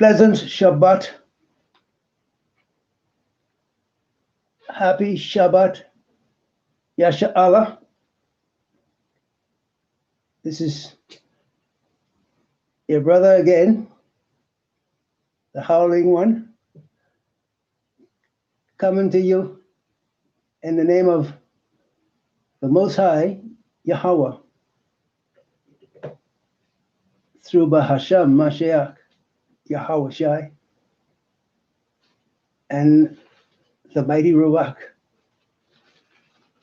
Pleasant Shabbat. Happy Shabbat. Yasha Allah. This is your brother again, the Howling One, coming to you in the name of the Most High, Yahweh, through Bahasham Mashiach, Yahweh Shai, and the mighty Ruach.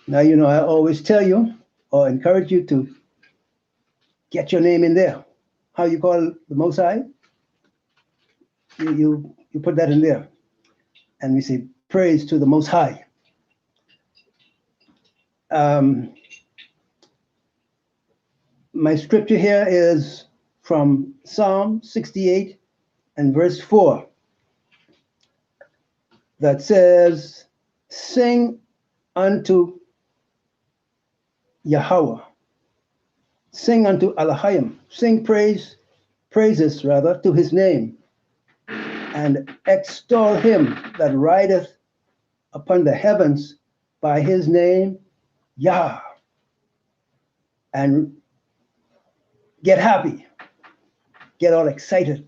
Now, you know, I always tell you or encourage you to get your name in there. How you call the Most High? You put that in there. And we say, praise to the Most High. My scripture here is from Psalm 68 and verse 4 that says, sing unto Yahweh, sing unto Elohim, sing praises rather to his name, and extol him that rideth upon the heavens by his name, Yah. And get happy, get all excited,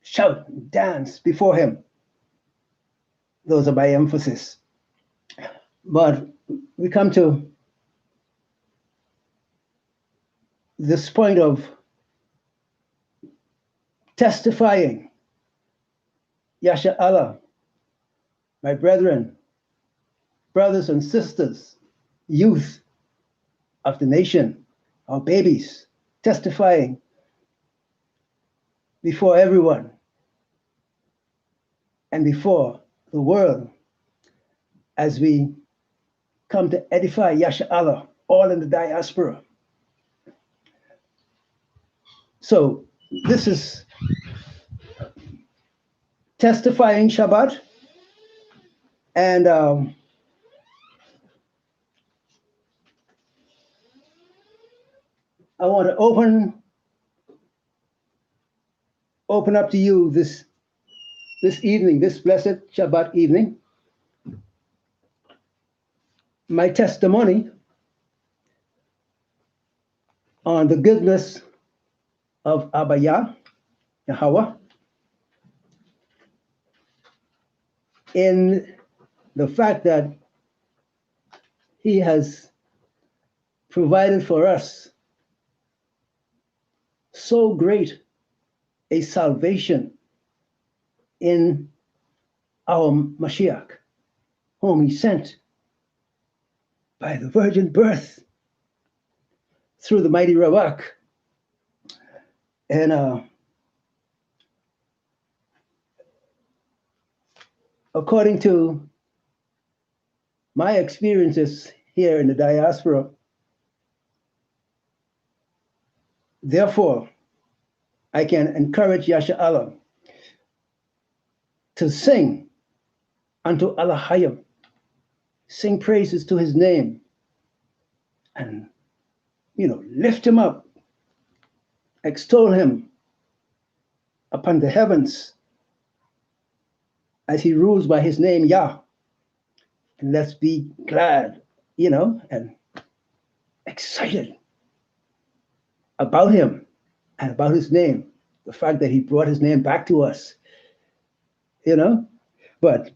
shout, dance before him. Those are my emphasis. But we come to this point of testifying, Yasha Allah, my brethren, brothers and sisters, youth of the nation, our babies, testifying before everyone and before the world as we come to edify Yasha Allah, all in the diaspora. So this is testifying Shabbat, and I want to open up to you this evening, this blessed Shabbat evening, my testimony on the goodness of Abba Yahweh, in the fact that he has provided for us so great a salvation in our Mashiach, whom he sent by the virgin birth through the mighty Ruach. And according to my experiences here in the diaspora, therefore, I can encourage Yasha Allah to sing unto Elohim, sing praises to his name, and, you know, lift him up, extol him upon the heavens as he rules by his name, Yah. And let's be glad, you know, and excited about him and about his name, the fact that he brought his name back to us, you know. But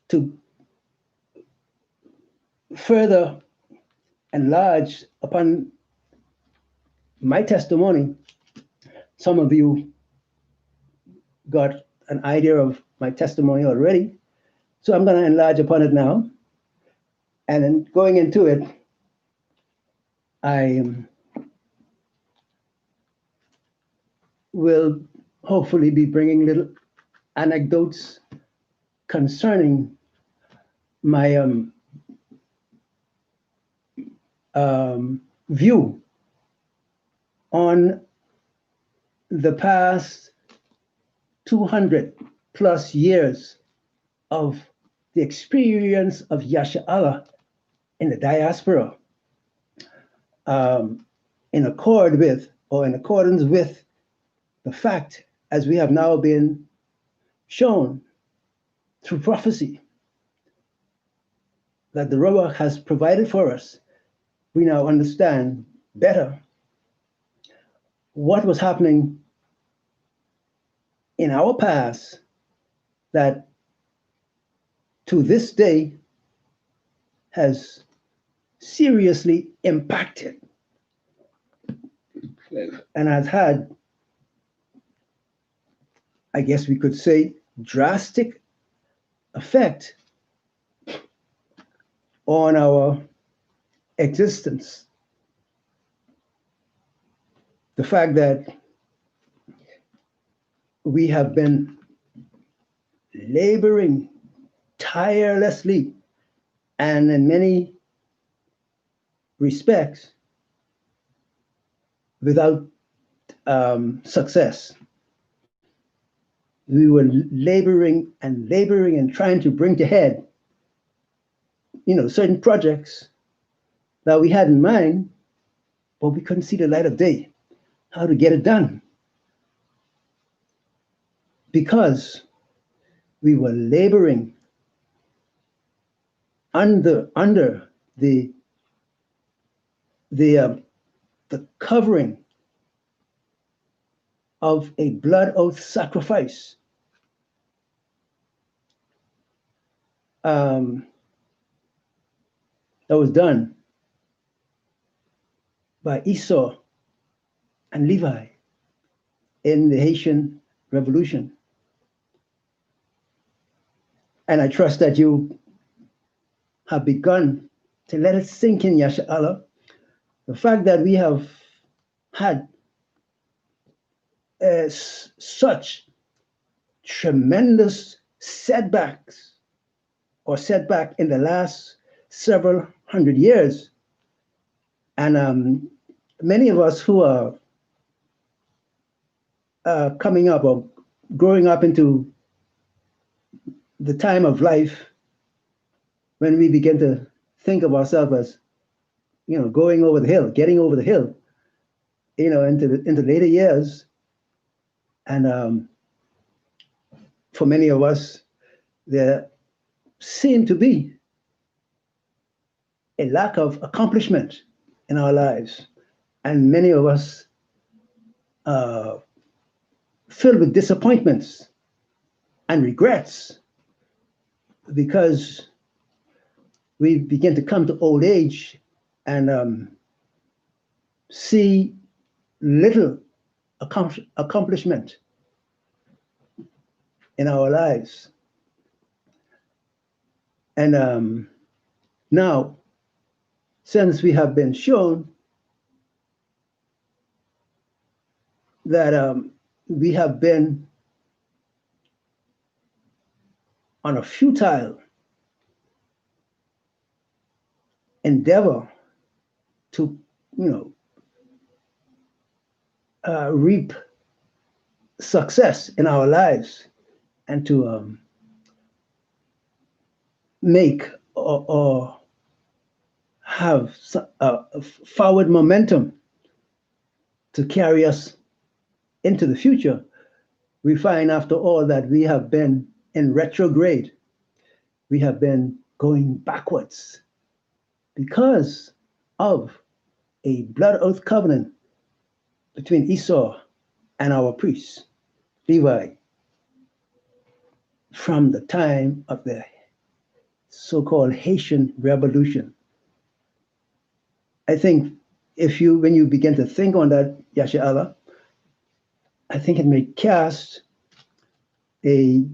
to further enlarge upon my testimony, some of you got an idea of my testimony already, so I'm going to enlarge upon it now. And then going into it, I will hopefully be bringing little anecdotes concerning my view on the past 200 plus years of the experience of Yasha Allah in the diaspora, in accordance with the fact as we have now been shown through prophecy that the Ruach has provided for us, we now understand better what was happening in our past that to this day has seriously impacted and has had, I guess we could say, drastic effect on our existence. The fact that we have been laboring tirelessly and in many respects without success. We were laboring and trying to bring to head, certain projects that we had in mind, but we couldn't see the light of day, how to get it done. Because we were laboring under the covering of a blood oath sacrifice. That was done by Esau and Levi in the Haitian Revolution. And I trust that you have begun to let it sink in, Yasha'Allah. The fact that we have had such tremendous setback in the last several hundred years. And many of us who are coming up or growing up into the time of life when we begin to think of ourselves as, going over the hill, getting over the hill, into later years. And for many of us, there seemed to be a lack of accomplishment in our lives. And many of us filled with disappointments and regrets because we begin to come to old age and see little accomplishment in our lives. And now, since we have been shown that we have been on a futile endeavor to, reap success in our lives and to make or have a forward momentum to carry us into the future, we find after all that we have been in retrograde. We have been going backwards because of a blood oath covenant between Esau and our priests, Levi, from the time of the so-called Haitian Revolution. I think when you begin to think on that, Yasha'Allah, I think it may cast a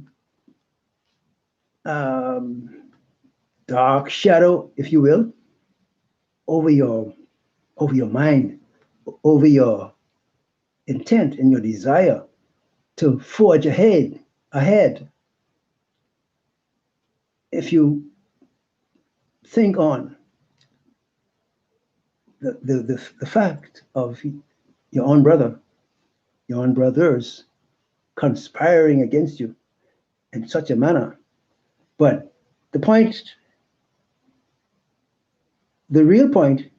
dark shadow, if you will, over your mind, over your intent and your desire to forge ahead. If you think on the fact of your own brother, your own brothers conspiring against you in such a manner. But the real point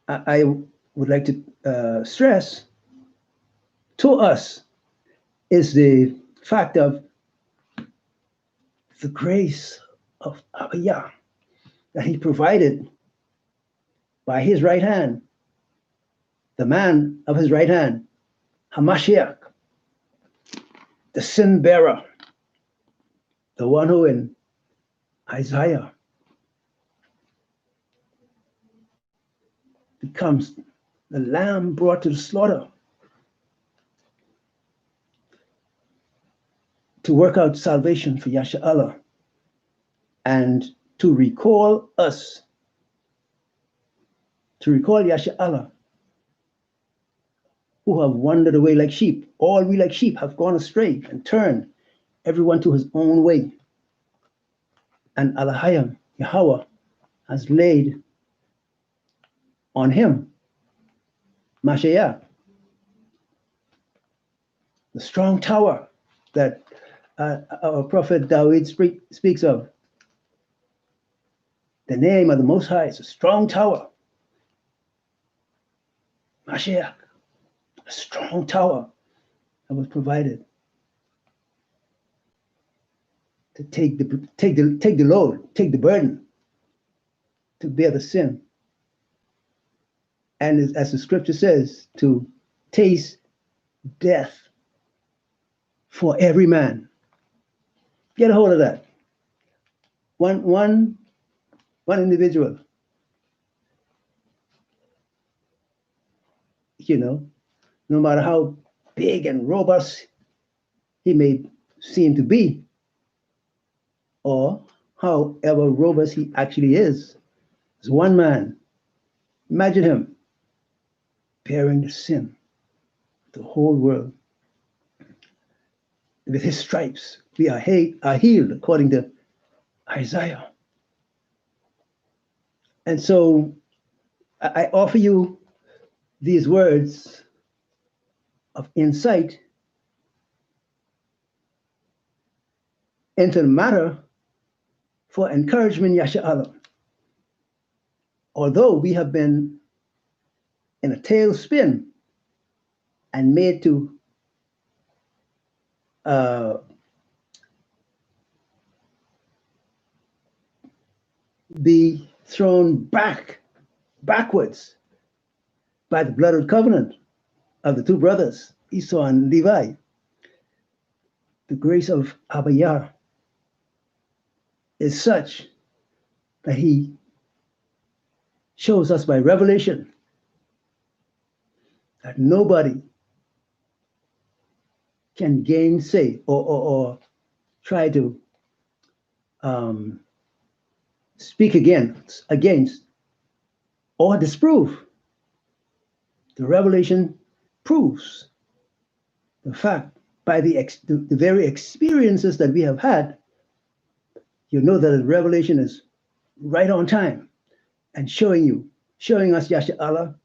I would like to stress to us is the fact of the grace of Abiyah that he provided by his right hand, the man of his right hand, Hamashiach, the sin bearer, the one who in Isaiah becomes the lamb brought to the slaughter to work out salvation for Yasha'Allah and to recall us, to recall Yasha'Allah, who have wandered away like sheep. All we like sheep have gone astray and turned everyone to his own way. And Alahayam, Yahweh, has laid on him, Mashiach, the strong tower that our prophet David speaks of. The name of the Most High is a strong tower. Mashiach, a strong tower that was provided to take the load, take the burden, to bear the sin. And as the scripture says, to taste death for every man. Get a hold of that. One individual, no matter how big and robust he may seem to be, or however robust he actually is one man. Imagine him bearing the sin of the whole world. With his stripes, we are healed, according to Isaiah. And so I offer you these words of insight into the matter for encouragement, Yasha'Allah. Although we have been in a tailspin and made to be thrown backwards by the blood of covenant of the two brothers, Esau and Levi, the grace of Abiyah is such that he shows us by revelation that nobody can gainsay or try to speak against or disprove. The revelation proves the fact by the very experiences that we have had. You know that the revelation is right on time and showing us, Yasha'Allah,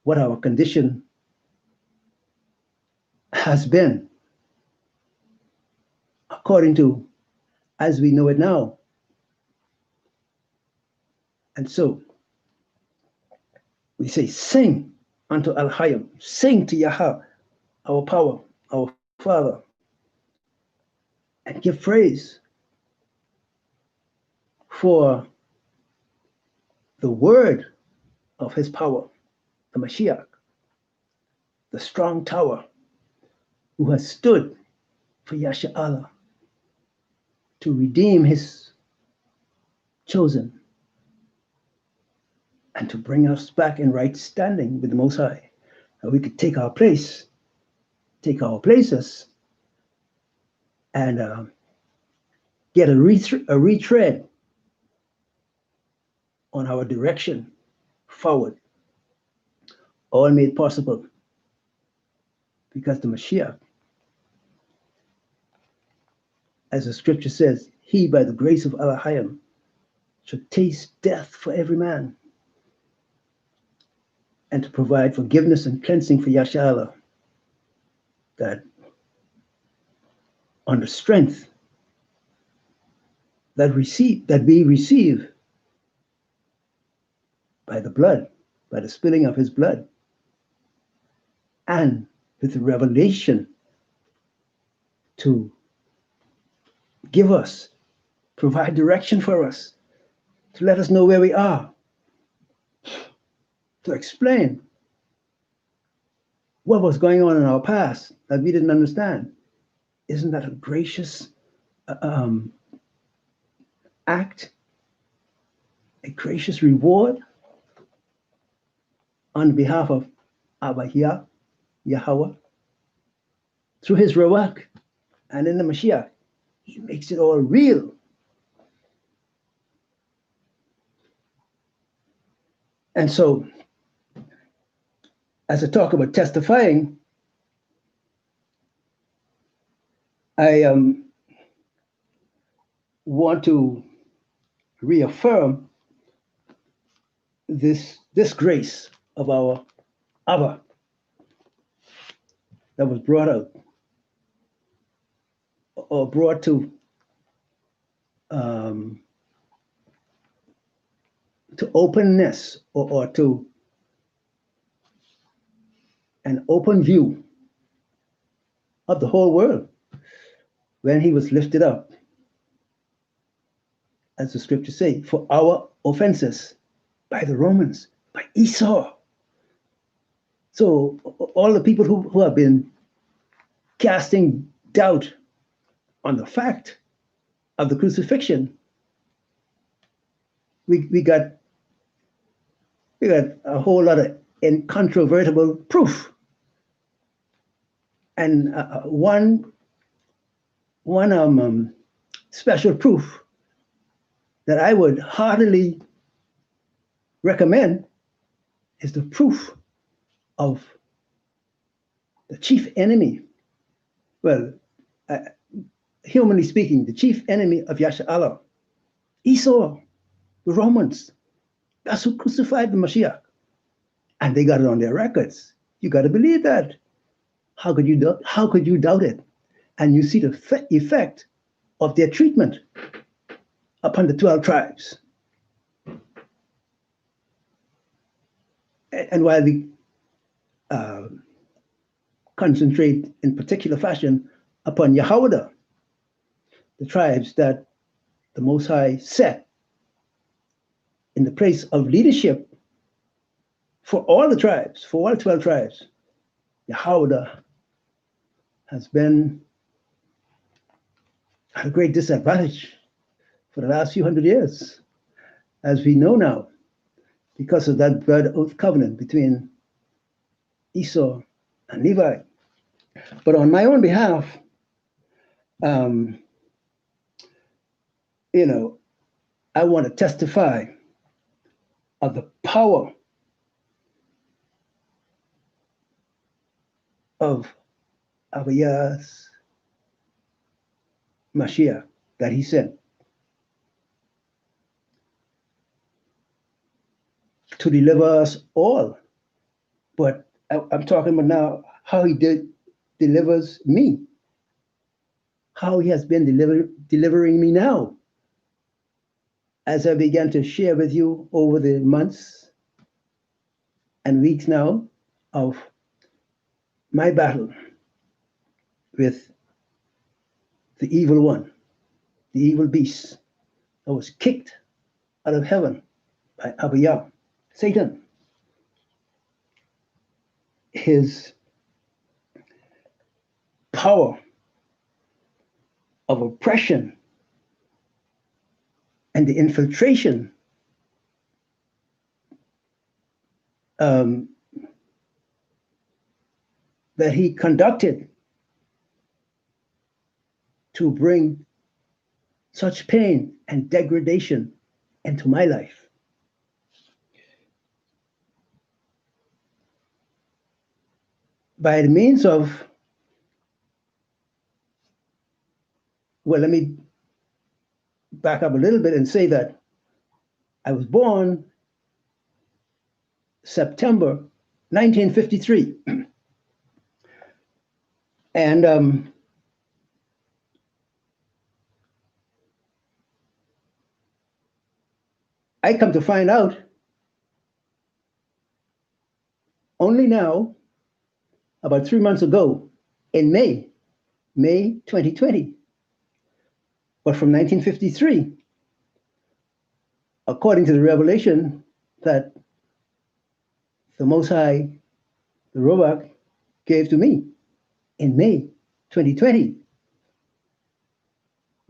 what our condition has been according to as we know it now. And so we say, sing unto Al-Hayyam, sing to Yahweh, our power, our Father, and give praise for the word of his power, the Mashiach, the strong tower, who has stood for Yasha'Allah to redeem his chosen and to bring us back in right standing with the Most High. And we could take our places, and get a retread on our direction forward. All made possible because the Mashiach, as the scripture says, he by the grace of Elohim should taste death for every man and to provide forgiveness and cleansing for Yasha'Allah, that on the strength that we receive by the blood, by the spilling of his blood, and with the revelation to give us, provide direction for us, to let us know where we are, to explain what was going on in our past that we didn't understand. Isn't that a gracious act, a gracious reward on behalf of Abba Yahweh? Through his Ruach and in the Mashiach, he makes it all real. And so, as I talk about testifying, I want to reaffirm this grace of our Abba that was brought out or brought to openness or to an open view of the whole world when he was lifted up, as the scriptures say, for our offenses by the Romans, by Esau. So all the people who have been casting doubt on the fact of the crucifixion, we got a whole lot of incontrovertible proof. And one special proof that I would heartily recommend is the proof of the chief enemy. Well, humanly speaking, the chief enemy of Yasharahla, Esau, the Romans. That's who crucified the Mashiach. And they got it on their records. You got to believe that. How could you doubt it? And you see the effect of their treatment upon the 12 tribes. And while we concentrate in particular fashion upon Yahweh, the tribes that the Most High set in the place of leadership for all the tribes, for all 12 tribes, Yahweh has been at a great disadvantage for the last few hundred years, as we know now, because of that blood oath covenant between Esau and Levi. But on my own behalf, I want to testify of the power of Abiyah's Mashiach that he sent to deliver us all. But I'm talking about now how he delivers me, how he has been delivering me now. As I began to share with you over the months and weeks now of my battle with the evil one, the evil beast that was kicked out of heaven by Abiyah, Satan. His power of oppression and the infiltration that he conducted to bring such pain and degradation into my life. By the means of, well, let me back up a little bit and say that I was born September 1953. And I come to find out only now, about 3 months ago, in May, May 2020. But from 1953, according to the revelation that the Most High, the Ruach, gave to me in May 2020,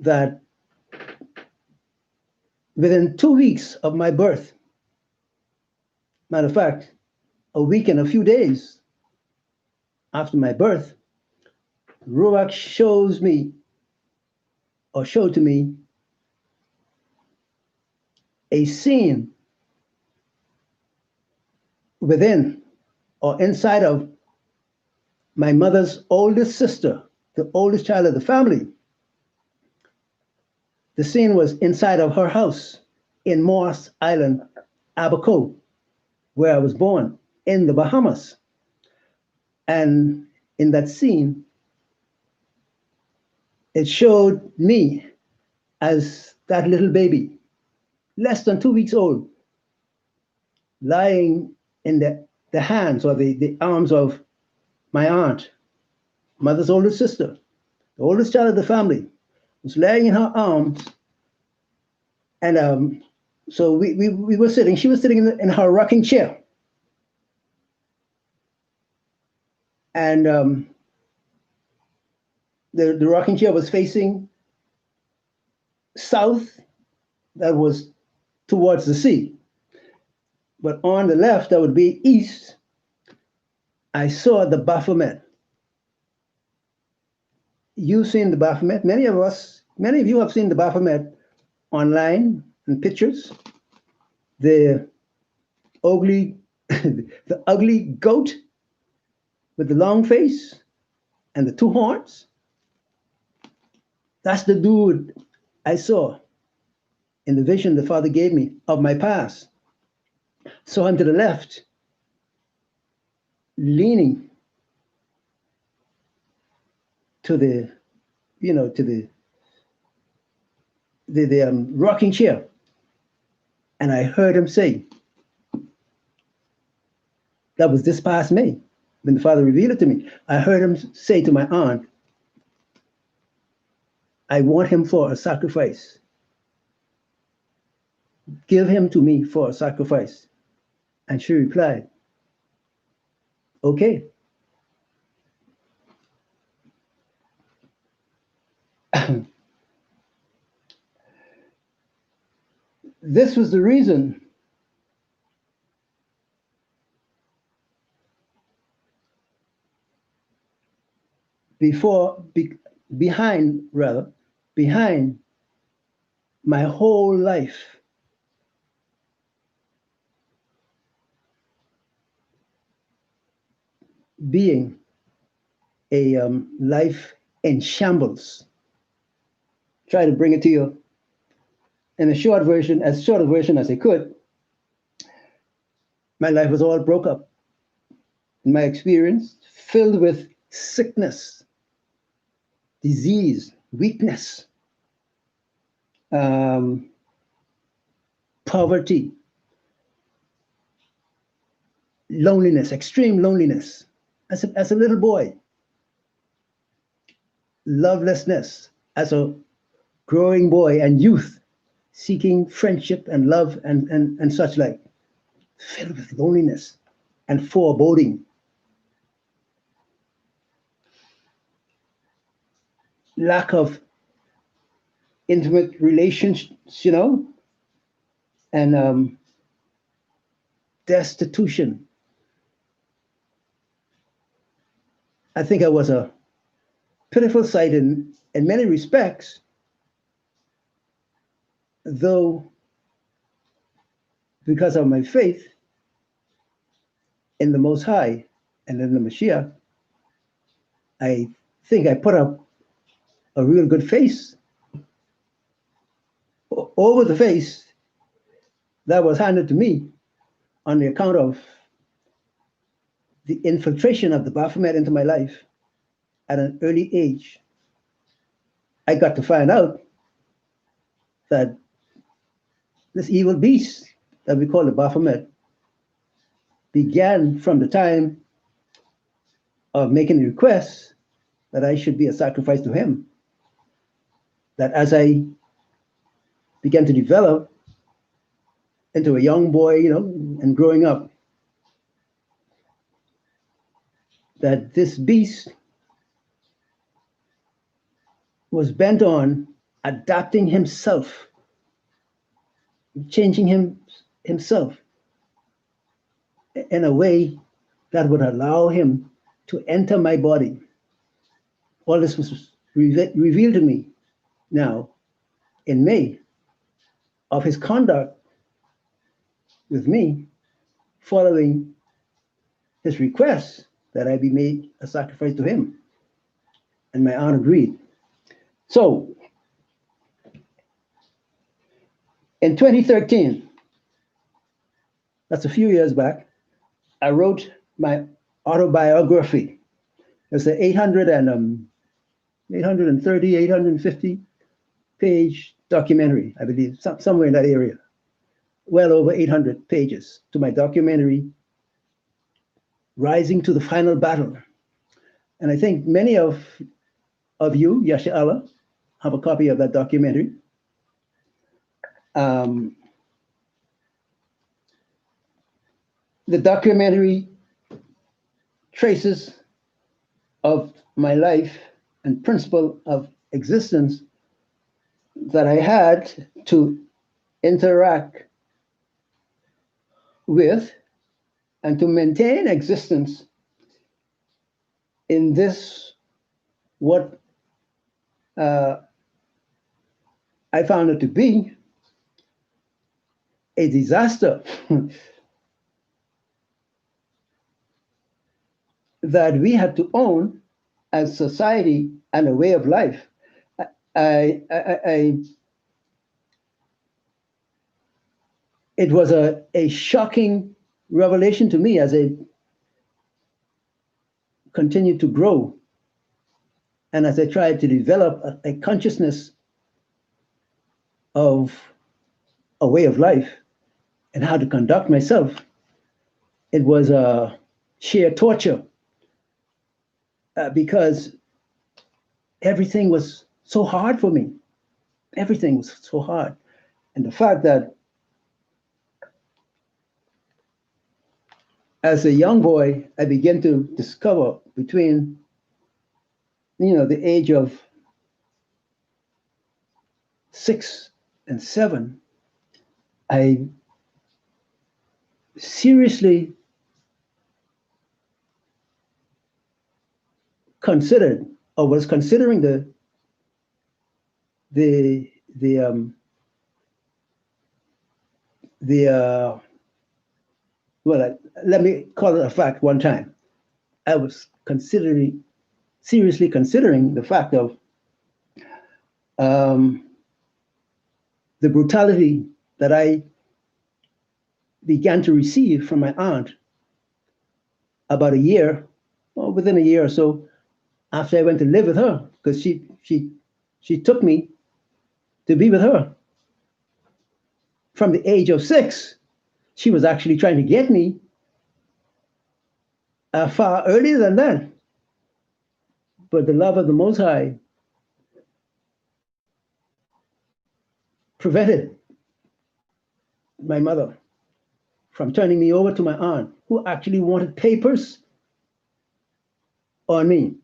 that within 2 weeks of my birth, matter of fact, a week and a few days after my birth, Ruach showed to me a scene within or inside of my mother's oldest sister, the oldest child of the family. The scene was inside of her house in Morris Island, Abaco, where I was born, in the Bahamas. And in that scene, it showed me as that little baby, less than 2 weeks old, lying in the hands or the arms of my aunt, mother's oldest sister, the oldest child of the family, was laying in her arms. And so we were sitting, she was sitting in her rocking chair. And the rocking chair was facing south, that was towards the sea. But on the left, that would be east, I saw the Baphomet. You've seen the Baphomet. Many of you have seen the Baphomet online in pictures. The ugly, the ugly goat with the long face and the two horns. That's the dude I saw in the vision the Father gave me of my past. Saw him to the left, leaning to the, to the rocking chair. And I heard him say, that was this past May, when the Father revealed it to me. I heard him say to my aunt, I want him for a sacrifice. Give him to me for a sacrifice. And she replied, okay. This was the reason behind my whole life being a life in shambles. Try to bring it to you in a short version, as short a version as I could. My life was all broke up. In my experience, filled with sickness, disease, weakness, poverty, loneliness, extreme loneliness. As a little boy, lovelessness as a growing boy and youth, seeking friendship and love and such like, filled with loneliness and foreboding. Lack of intimate relations, and destitution. I think I was a pitiful sight in many respects, though because of my faith in the Most High and in the Mashiach, I think I put up a real good face over the face that was handed to me on the account of the infiltration of the Baphomet into my life at an early age. I got to find out that this evil beast that we call the Baphomet began from the time of making the request that I should be a sacrifice to him. That as I began to develop into a young boy, and growing up, that this beast was bent on adapting himself, changing himself in a way that would allow him to enter my body. All this was revealed to me now in May of his conduct with me following his request that I be made a sacrifice to him. And my aunt agreed. So in 2013, that's a few years back, I wrote my autobiography. It's an 850 page documentary, I believe, somewhere in that area. Well over 800 pages to my documentary, Rising to the Final Battle. And I think many of you, Yasha Allah, have a copy of that documentary. The documentary traces of my life and principle of existence that I had to interact with and to maintain existence in this, what I found it to be a disaster that we had to own as society and a way of life. It was a shocking revelation to me as I continued to grow and as I tried to develop a consciousness of a way of life and how to conduct myself. It was a sheer torture because everything was so hard for me. Everything was so hard. And the fact that as a young boy, I began to discover between, the age of 6 and 7, I seriously considered or was considering let me call it a fact one time. I was seriously considering the fact of the brutality that I began to receive from my aunt about within a year or so after I went to live with her, because she took me to be with her. From the age of 6, she was actually trying to get me far earlier than that. But the love of the Most High prevented my mother from turning me over to my aunt, who actually wanted papers on me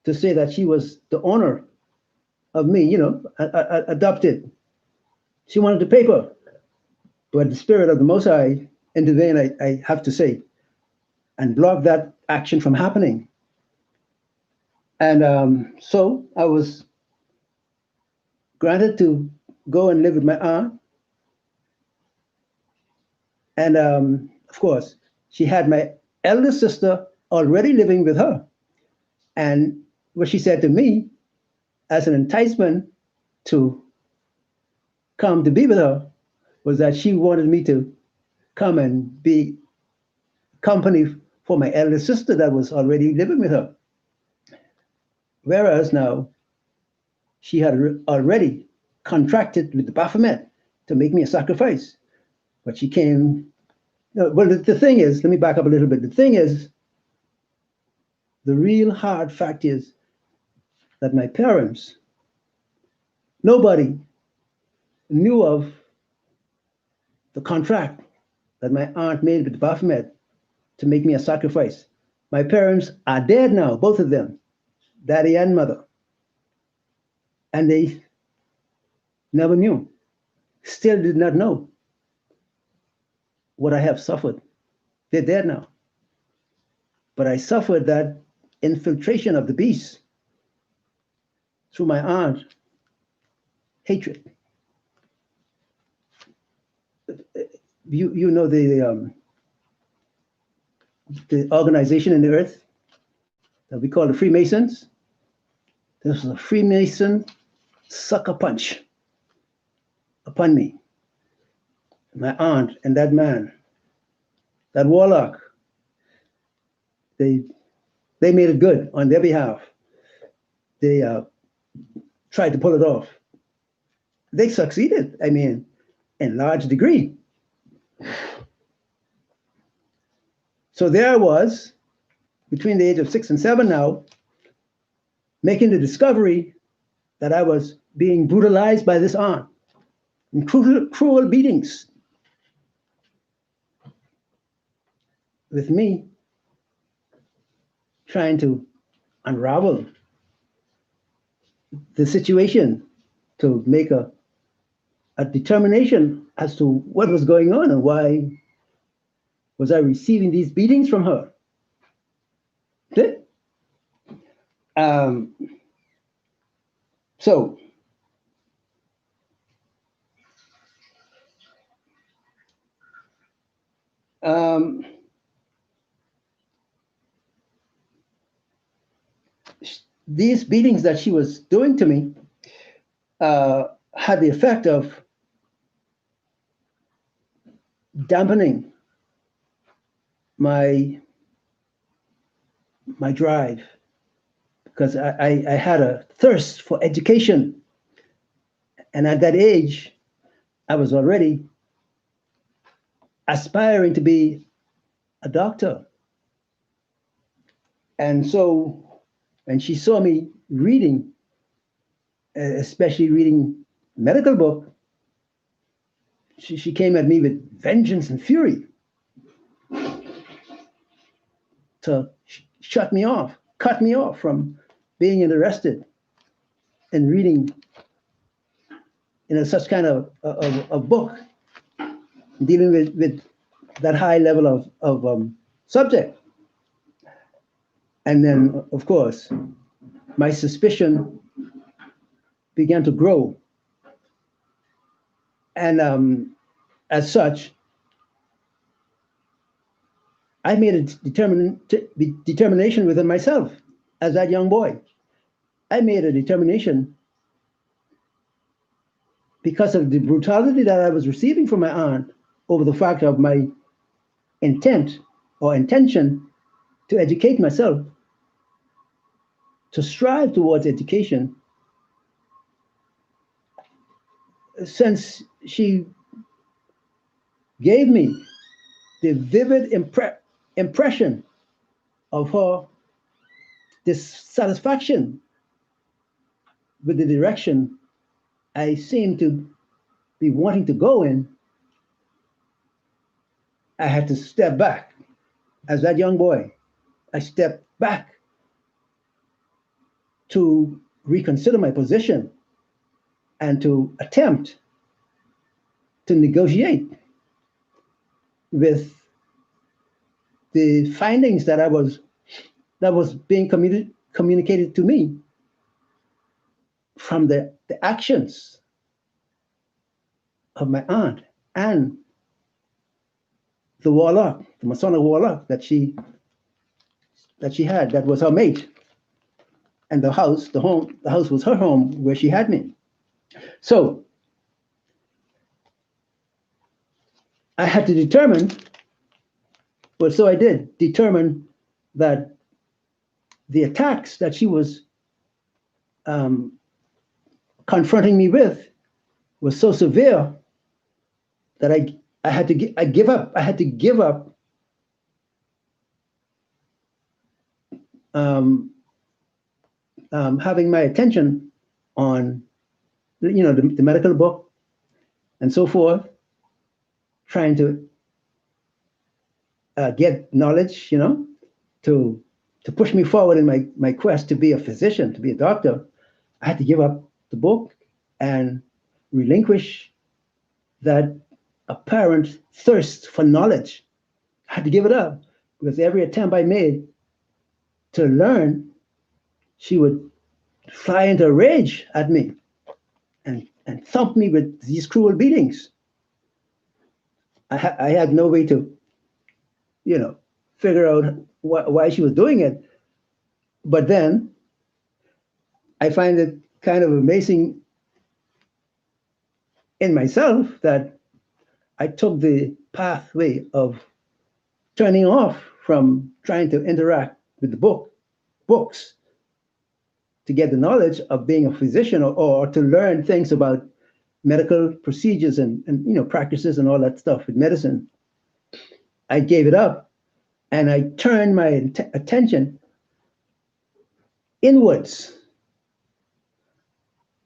to say that she was the owner of me, adopted. She wanted the paper. But the Spirit of the Most High intervened, I have to say, and blocked that action from happening. And so I was granted to go and live with my aunt. And of course, she had my elder sister already living with her. And what she said to me as an enticement to come to be with her was that she wanted me to come and be company for my elder sister that was already living with her. Whereas now, she had already contracted with the Baphomet to make me a sacrifice. But she came. Well, the thing is, let me back up a little bit. The thing is, the real hard fact is that my parents, nobody knew of the contract that my aunt made with Baphomet to make me a sacrifice. My parents are dead now, both of them, daddy and mother. And they never knew, still did not know what I have suffered. They're dead now. But I suffered that infiltration of the beast through my aunt, hatred. You know the organization in the earth that we call the Freemasons. This was a Freemason sucker punch upon me. My aunt and that man, that warlock, they made it good on their behalf. They tried to pull it off. They succeeded, I mean, in large degree. So there I was, between the age of 6 and 7 now, making the discovery that I was being brutalized by this aunt in cruel beatings, with me trying to unravel the situation, to make a determination as to what was going on and why was I receiving these beatings from her. So these beatings that she was doing to me had the effect of dampening my drive, because I had a thirst for education. And at that age, I was already aspiring to be a doctor. And so when she saw me reading, especially reading medical book, she came at me with vengeance and fury to cut me off from being interested in reading such kind of a book dealing with that high level of subject. And then, of course, my suspicion began to grow. And as such, I made a determination within myself as that young boy. I made a determination, because of the brutality that I was receiving from my aunt over the fact of my intent or intention to educate myself, to strive towards education. Since she gave me the vivid impression of her dissatisfaction with the direction I seemed to be wanting to go in, I had to step back. As that young boy, I stepped back to reconsider my position and to attempt to negotiate with the findings that was being communicated to me from the actions of my aunt and the warlock, the Masonic warlock that she had, that was her mate. And the house was her home where she had me. So I had to determine, well, so I did determine that the attacks that she was confronting me with was so severe that I had to give up. I had to give up having my attention on, the medical book and so forth, trying to get knowledge, to push me forward in my quest to be a physician, to be a doctor. I had to give up the book and relinquish that apparent thirst for knowledge. I had to give it up because every attempt I made to learn, she would fly into a rage at me and thump me with these cruel beatings. I had no way to, figure out why she was doing it. But then I find it kind of amazing in myself that I took the pathway of turning off from trying to interact with the books to get the knowledge of being a physician, or to learn things about medical procedures and practices and all that stuff with medicine. I gave it up and I turned my attention inwards.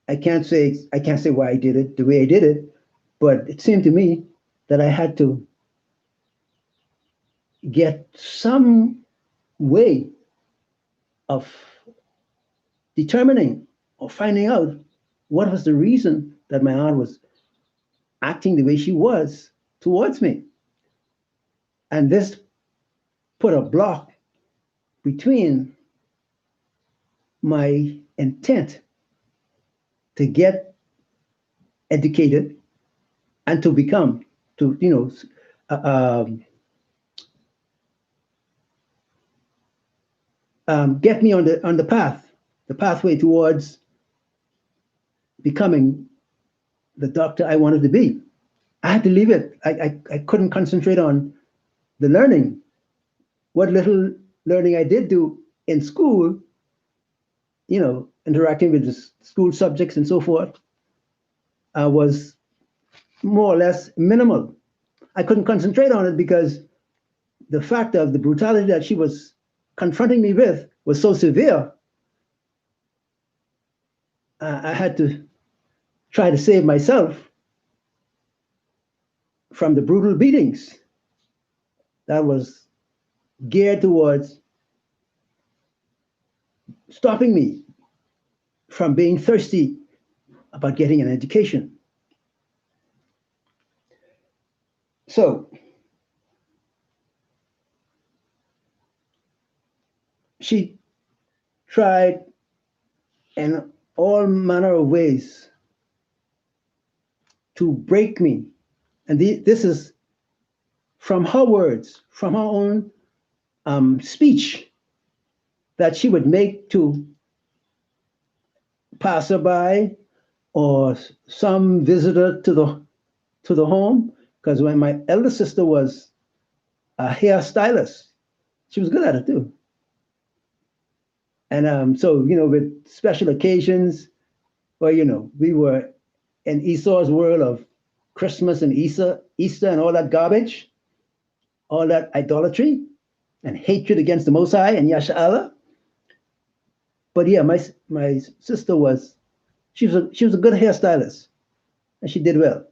I can't say why I did it the way I did it, but it seemed to me that I had to get some way of determining or finding out what was the reason that my aunt was acting the way she was towards me. And this put a block between my intent to get educated and to become, to, get me on the pathway towards becoming the doctor I wanted to be. I had to leave it. I couldn't concentrate on the learning. What little learning I did do in school, interacting with the school subjects and so forth, was more or less minimal. I couldn't concentrate on it because the fact of the brutality that she was confronting me with was so severe. I had to try to save myself from the brutal beatings that was geared towards stopping me from being thirsty about getting an education. So she tried in all manner of ways to break me. And this is from her words, from her own speech that she would make to passerby or some visitor to the home. Because when my elder sister was a hairstylist, she was good at it too. And so, with special occasions, where, we were in Esau's world of Christmas and Easter and all that garbage, all that idolatry and hatred against the Most High and Yasha'Allah. But yeah, my sister she was a good hairstylist, and she did well.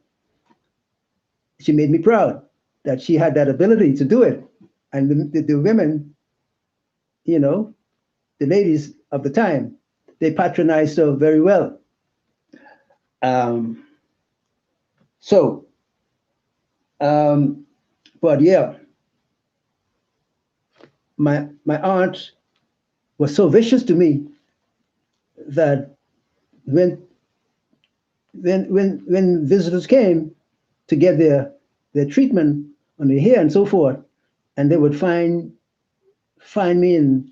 She made me proud that she had that ability to do it. And the women, the ladies of the time, they patronized her very well. But yeah, my aunt was so vicious to me that when visitors came to get their treatment on their hair and so forth, and they would find me in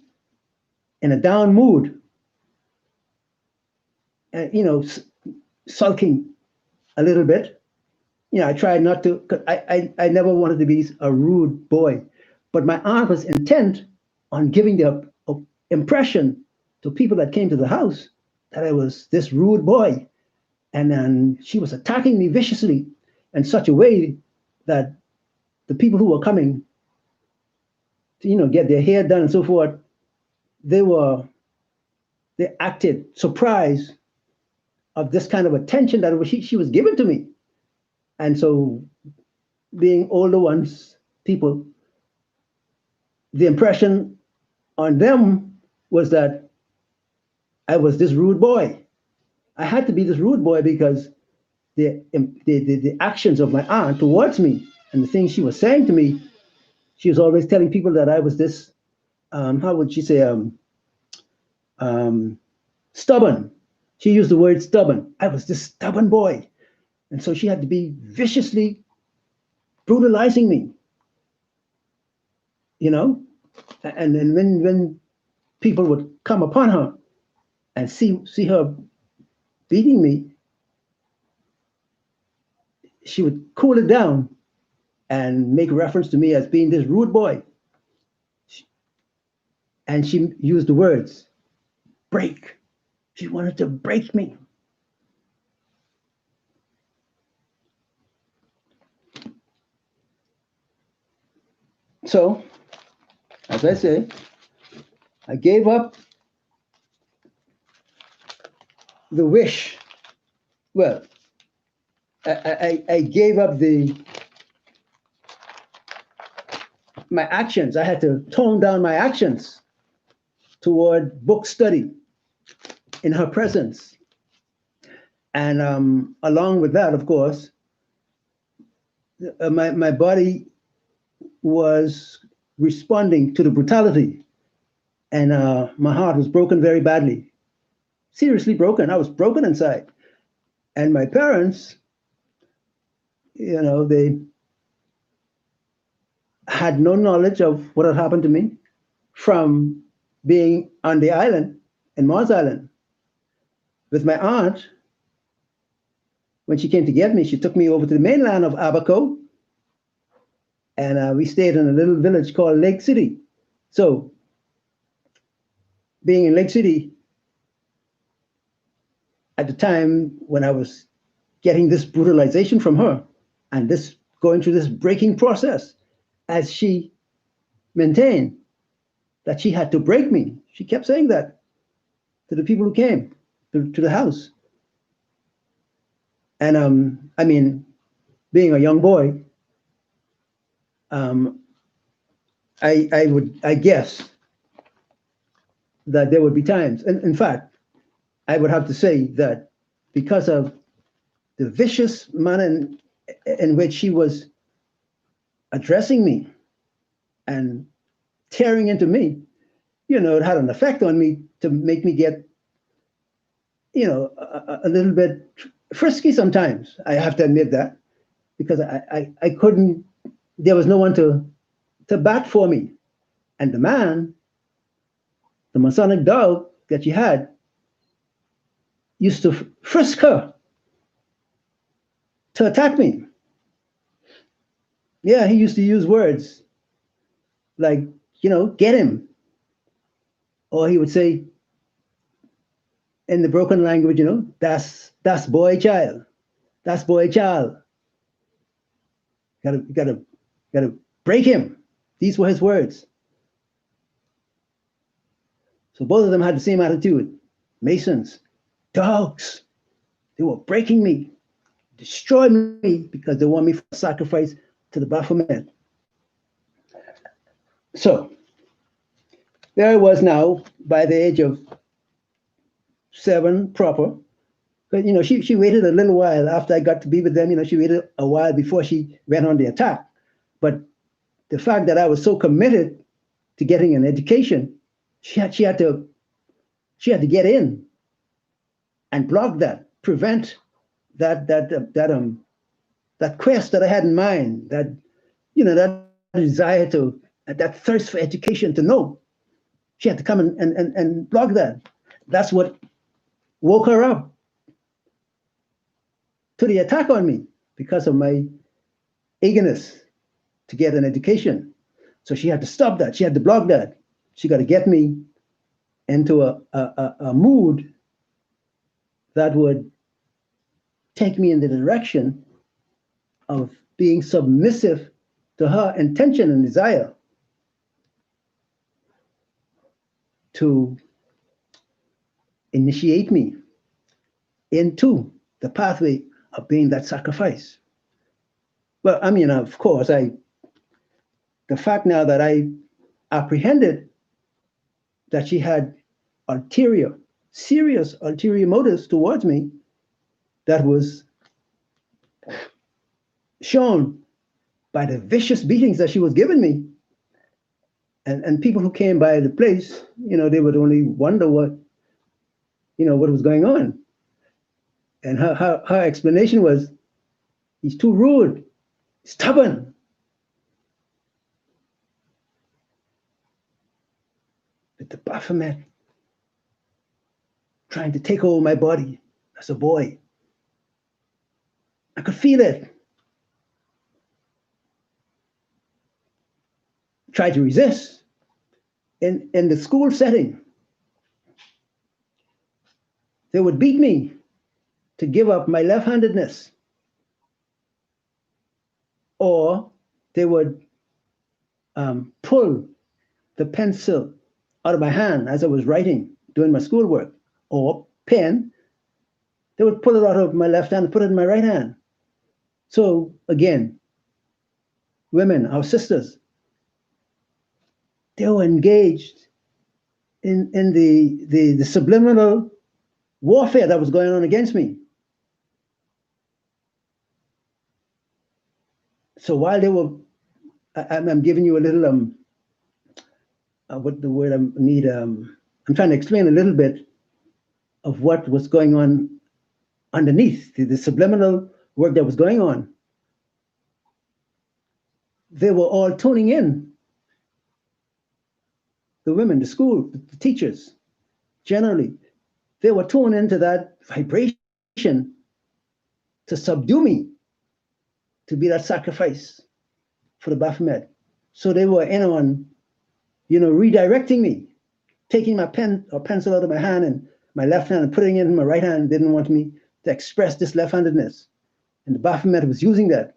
a down mood, and sulking a little bit. I tried not to, 'cause I never wanted to be a rude boy, but my aunt was intent on giving the impression to people that came to the house that I was this rude boy. And then she was attacking me viciously in such a way that the people who were coming to, get their hair done and so forth, they were they acted surprised of this kind of attention that she was giving to me. And so, being older ones, people, the impression on them was that I was this rude boy. I had to be this rude boy because the actions of my aunt towards me and the things she was saying to me, she was always telling people that I was this, how would she say, stubborn. She used the word stubborn. I was this stubborn boy. And so she had to be viciously brutalizing me, you know? And then when people would come upon her and see her beating me, she would cool it down and make reference to me as being this rude boy. And she used the words, break. She wanted to break me. So, as I say, I gave up the wish. Well, I gave up my actions. I had to tone down my actions toward book study in her presence. And along with that, of course, my body was responding to the brutality. And my heart was broken very badly, seriously broken. I was broken inside. And my parents, they had no knowledge of what had happened to me from being on the island, in Mars Island. With my aunt, when she came to get me, she took me over to the mainland of Abaco, and we stayed in a little village called Lake City. So, being in Lake City, at the time when I was getting this brutalization from her and this going through this breaking process, as she maintained that she had to break me. She kept saying that to the people who came to the house. And I mean, being a young boy, I guess that there would be times, and in fact, I would have to say that because of the vicious manner in which she was addressing me and tearing into me, it had an effect on me to make me get, a little bit frisky sometimes. I have to admit that, because I couldn't, there was no one to bat for me. And the Masonic dog that she had, used to frisk her to attack me. Yeah, he used to use words like, get him. Or he would say, in the broken language, that's boy child. That's boy child. Gotta break him. These were his words. So both of them had the same attitude. Masons, dogs. They were breaking me, destroy me, because they want me to sacrifice to the Baphomet. So there I was now, by the age of 7 proper. But she waited a little while after I got to be with them. She waited a while before she went on the attack. But the fact that I was so committed to getting an education, she had to get in and block that, prevent that quest that I had in mind, that desire that thirst for education to know. She had to come and block that. That's what woke her up to the attack on me, because of my eagerness to get an education. So she had to stop that. She had to block that. She got to get me into a mood that would take me in the direction of being submissive to her intention and desire to initiate me into the pathway of being that sacrifice. Well, I mean, of course, the fact now that I apprehended that she had serious ulterior motives towards me, that was shown by the vicious beatings that she was giving me. And people who came by the place, they would only wonder what was going on. And her explanation was, he's too rude, stubborn. But the Baphomet trying to take over my body as a boy. I could feel it. Tried to resist. In the school setting, they would beat me to give up my left-handedness, or they would pull the pencil out of my hand as I was writing, doing my schoolwork, or pen. They would pull it out of my left hand and put it in my right hand. So again, women, our sisters, they were engaged in the subliminal warfare that was going on against me. So while they were, I'm giving you a little, what the word I need, I'm trying to explain a little bit of what was going on underneath, the subliminal work that was going on. They were all tuning in. The women, the school, the teachers, generally, they were tuned into that vibration to subdue me, to be that sacrifice for the Baphomet. So they were in on, redirecting me, taking my pen or pencil out of my hand and my left hand and putting it in my right hand. Didn't want me to express this left-handedness. And the Baphomet was using that.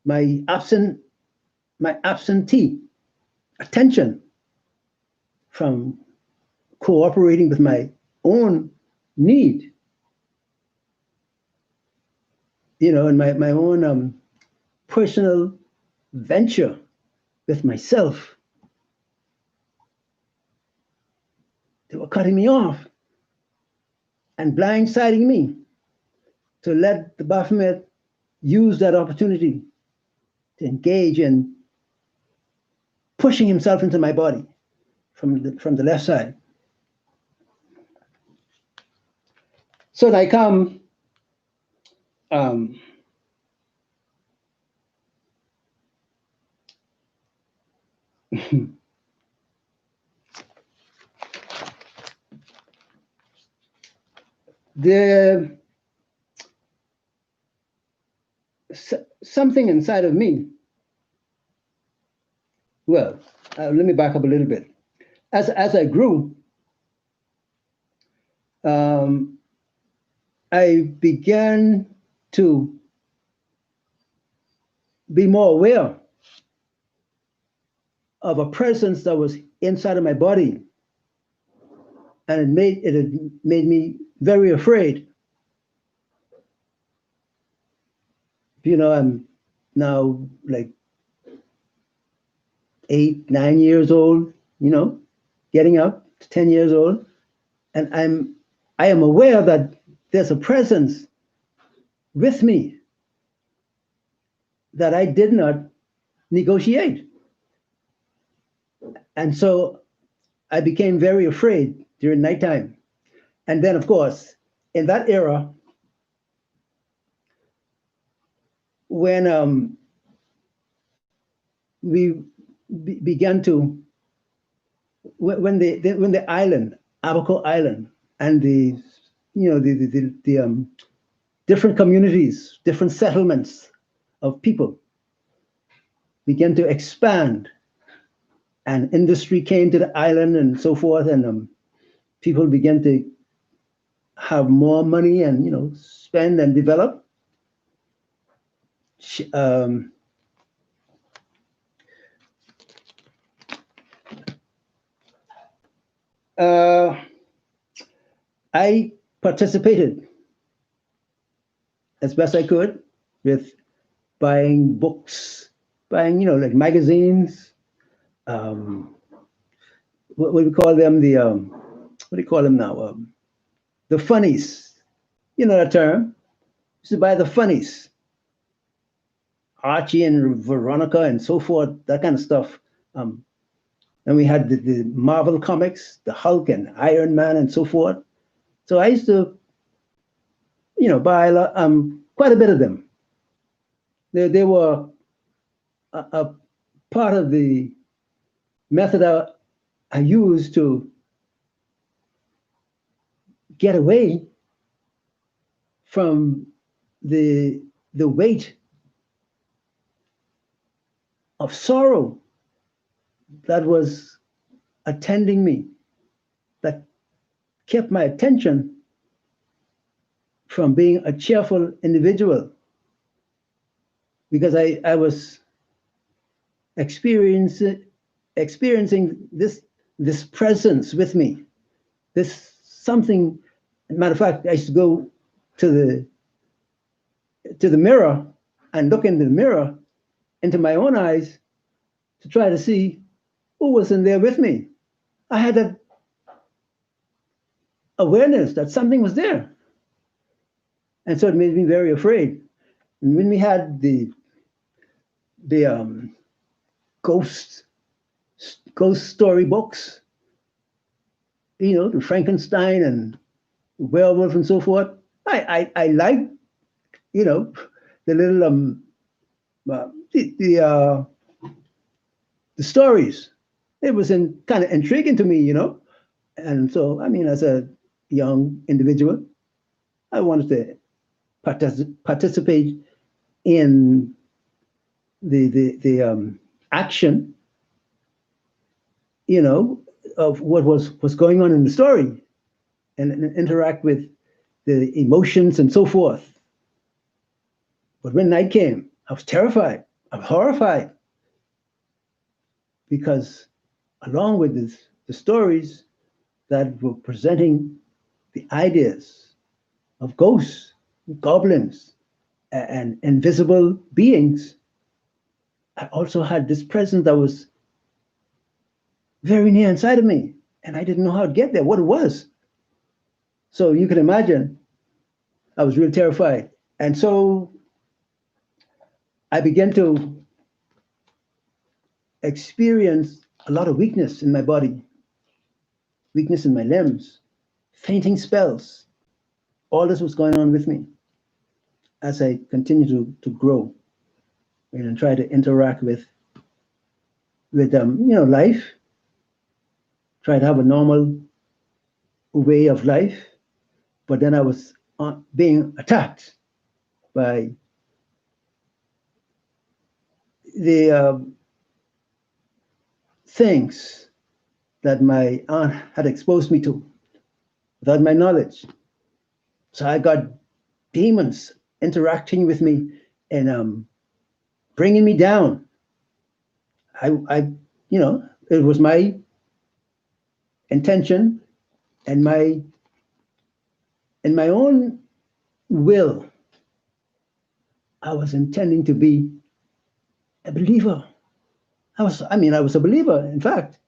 My absentee attention from cooperating with my own need, and my own personal venture with myself. They were cutting me off and blindsiding me to let the Baphomet use that opportunity to engage in pushing himself into my body from the left side. So I come something inside of me. Well, let me back up a little bit. As I grew, I began to be more aware of a presence that was inside of my body, and it had made me very afraid. I'm now like 8, 9 years old, getting up to 10 years old, and I am aware that there's a presence with me that I did not negotiate. And so I became very afraid during nighttime. And then, of course, in that era, when we began to, when the island, Abaco Island, and the different communities, different settlements of people began to expand, and industry came to the island and so forth, and people began to have more money and spend and develop. I participated as best I could with buying books, buying, like magazines. Um, what do we call them? What do you call them now? The funnies. You know that term? Used to buy the funnies, Archie and Veronica and so forth, that kind of stuff. Um, and we had the Marvel comics, the Hulk and Iron Man and so forth. So I used to, buy quite a bit of them. They were a part of the method I used to get away from the weight of sorrow that was attending me, that kept my attention from being a cheerful individual, because I was experiencing this presence with me, this something. Matter of fact, I used to go to the mirror and look into the mirror, into my own eyes, to try to see who was in there with me. I had that awareness that something was there, and so it made me very afraid. And when we had the ghost story books, the Frankenstein and werewolf and so forth, I liked, the little uh, the stories. It was kind of intriguing to me, and so as a young individual, I wanted to participate in the action, of what was going on in the story, and interact with the emotions and so forth. But when night came, I was terrified. I was horrified, because along with the stories that were presenting the ideas of ghosts, goblins, and invisible beings, I also had this presence that was very near inside of me, and I didn't know how to get there, what it was. So you can imagine, I was really terrified. And so I began to experience a lot of weakness in my body, weakness in my limbs, fainting spells. All this was going on with me as I continued to grow and try to interact with life, try to have a normal way of life. But then I was being attacked by the things that my aunt had exposed me to without my knowledge. So I got demons interacting with me and bringing me down. It was my intention and my own will. I was intending to be a believer. I was a believer, in fact.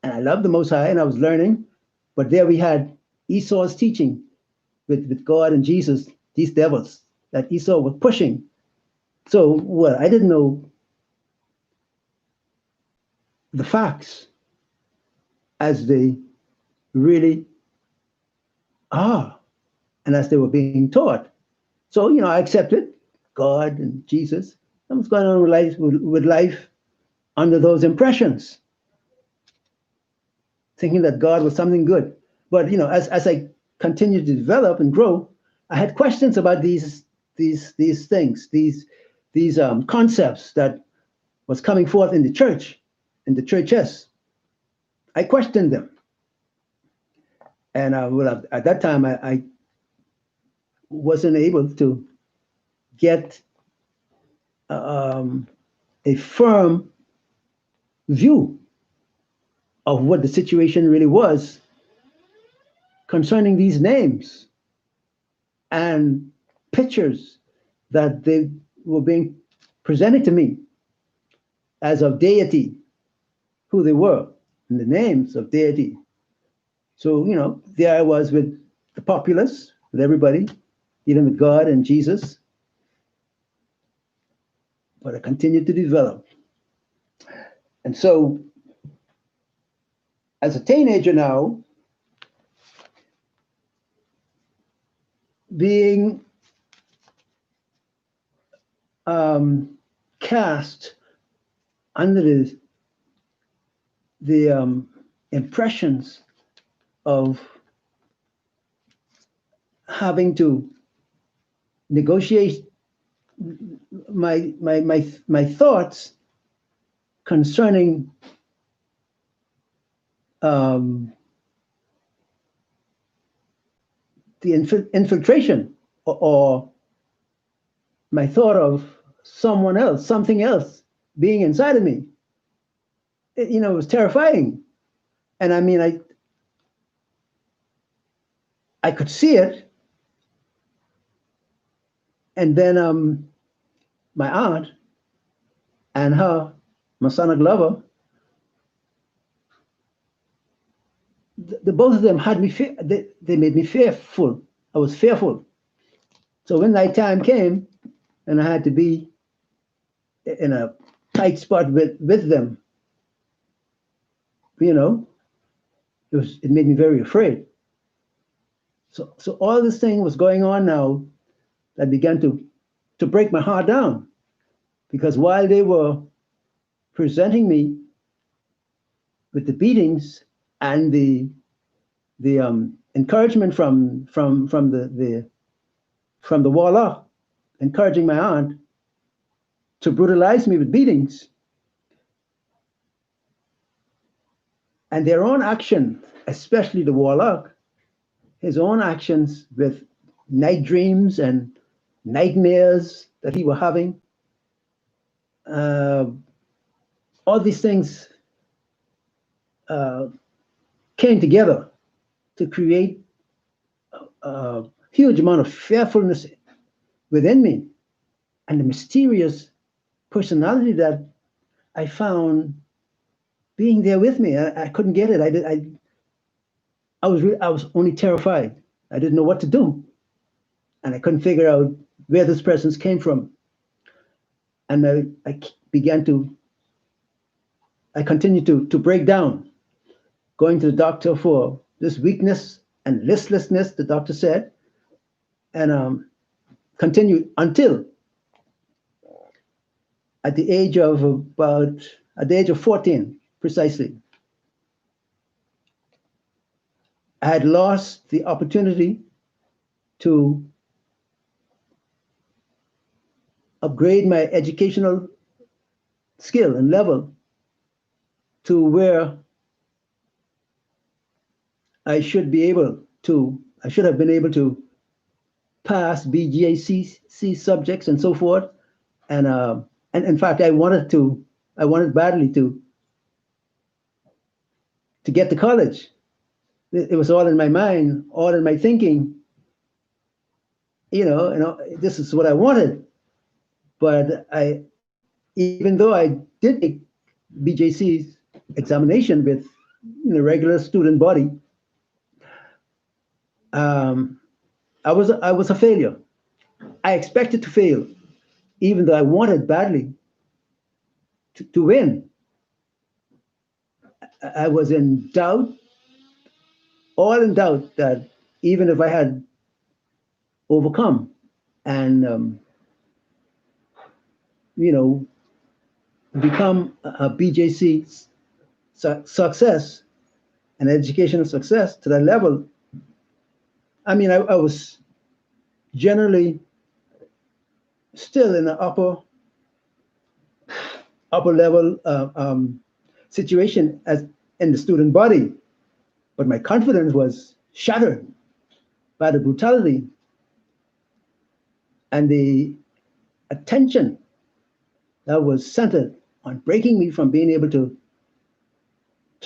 And I loved the Most High, and I was learning. But there we had Esau's teaching with God and Jesus, these devils that Esau was pushing. So, I didn't know the facts as they really are, and as they were being taught. So, I accepted God and Jesus. I was going on with life under those impressions, thinking that God was something good. But, as I continued to develop and grow, I had questions about these things, these concepts that was coming forth in the church, in the churches. I questioned them. And at that time, I wasn't able to get a firm view of what the situation really was concerning these names and pictures that they were being presented to me as of deity, who they were, and the names of deity. So, there I was with the populace, with everybody, dealing with God and Jesus. But I continued to develop. And so, as a teenager now, being cast under the impressions of having to negotiate my thoughts concerning the infiltration, or my thought of someone else, something else being inside of me. It was terrifying. And I mean, I could see it. And then my aunt and her Masonic lover, the both of them had me, they made me fearful. I was fearful. So when night time came and I had to be in a tight spot with them, it made me very afraid. So all this thing was going on now that began to break my heart down, because while they were presenting me with the beatings and the encouragement from the warlock, encouraging my aunt to brutalize me with beatings, and their own action, especially the warlock, his own actions with night dreams and nightmares that he was having, all these things came together to create a huge amount of fearfulness within me, and the mysterious personality that I found being there with me. I couldn't get it. I was only terrified. I didn't know what to do, and I couldn't figure out where this presence came from. And I continued to break down, going to the doctor for this weakness and listlessness, the doctor said, and continued until at the age of 14, precisely, I had lost the opportunity to upgrade my educational skill and level to where I should have been able to pass BJCC subjects and so forth. And in fact, I wanted badly to get to college. It was all in my mind, all in my thinking. This is what I wanted. But even though I did take BJC's examination with regular student body, I was a failure. I expected to fail, even though I wanted badly to win. I was in doubt, all in doubt, that even if I had overcome and become a BJC success, an educational success to that level, I mean, I was generally still in the upper level situation as in the student body, but my confidence was shattered by the brutality and the attention that was centered on breaking me from being able to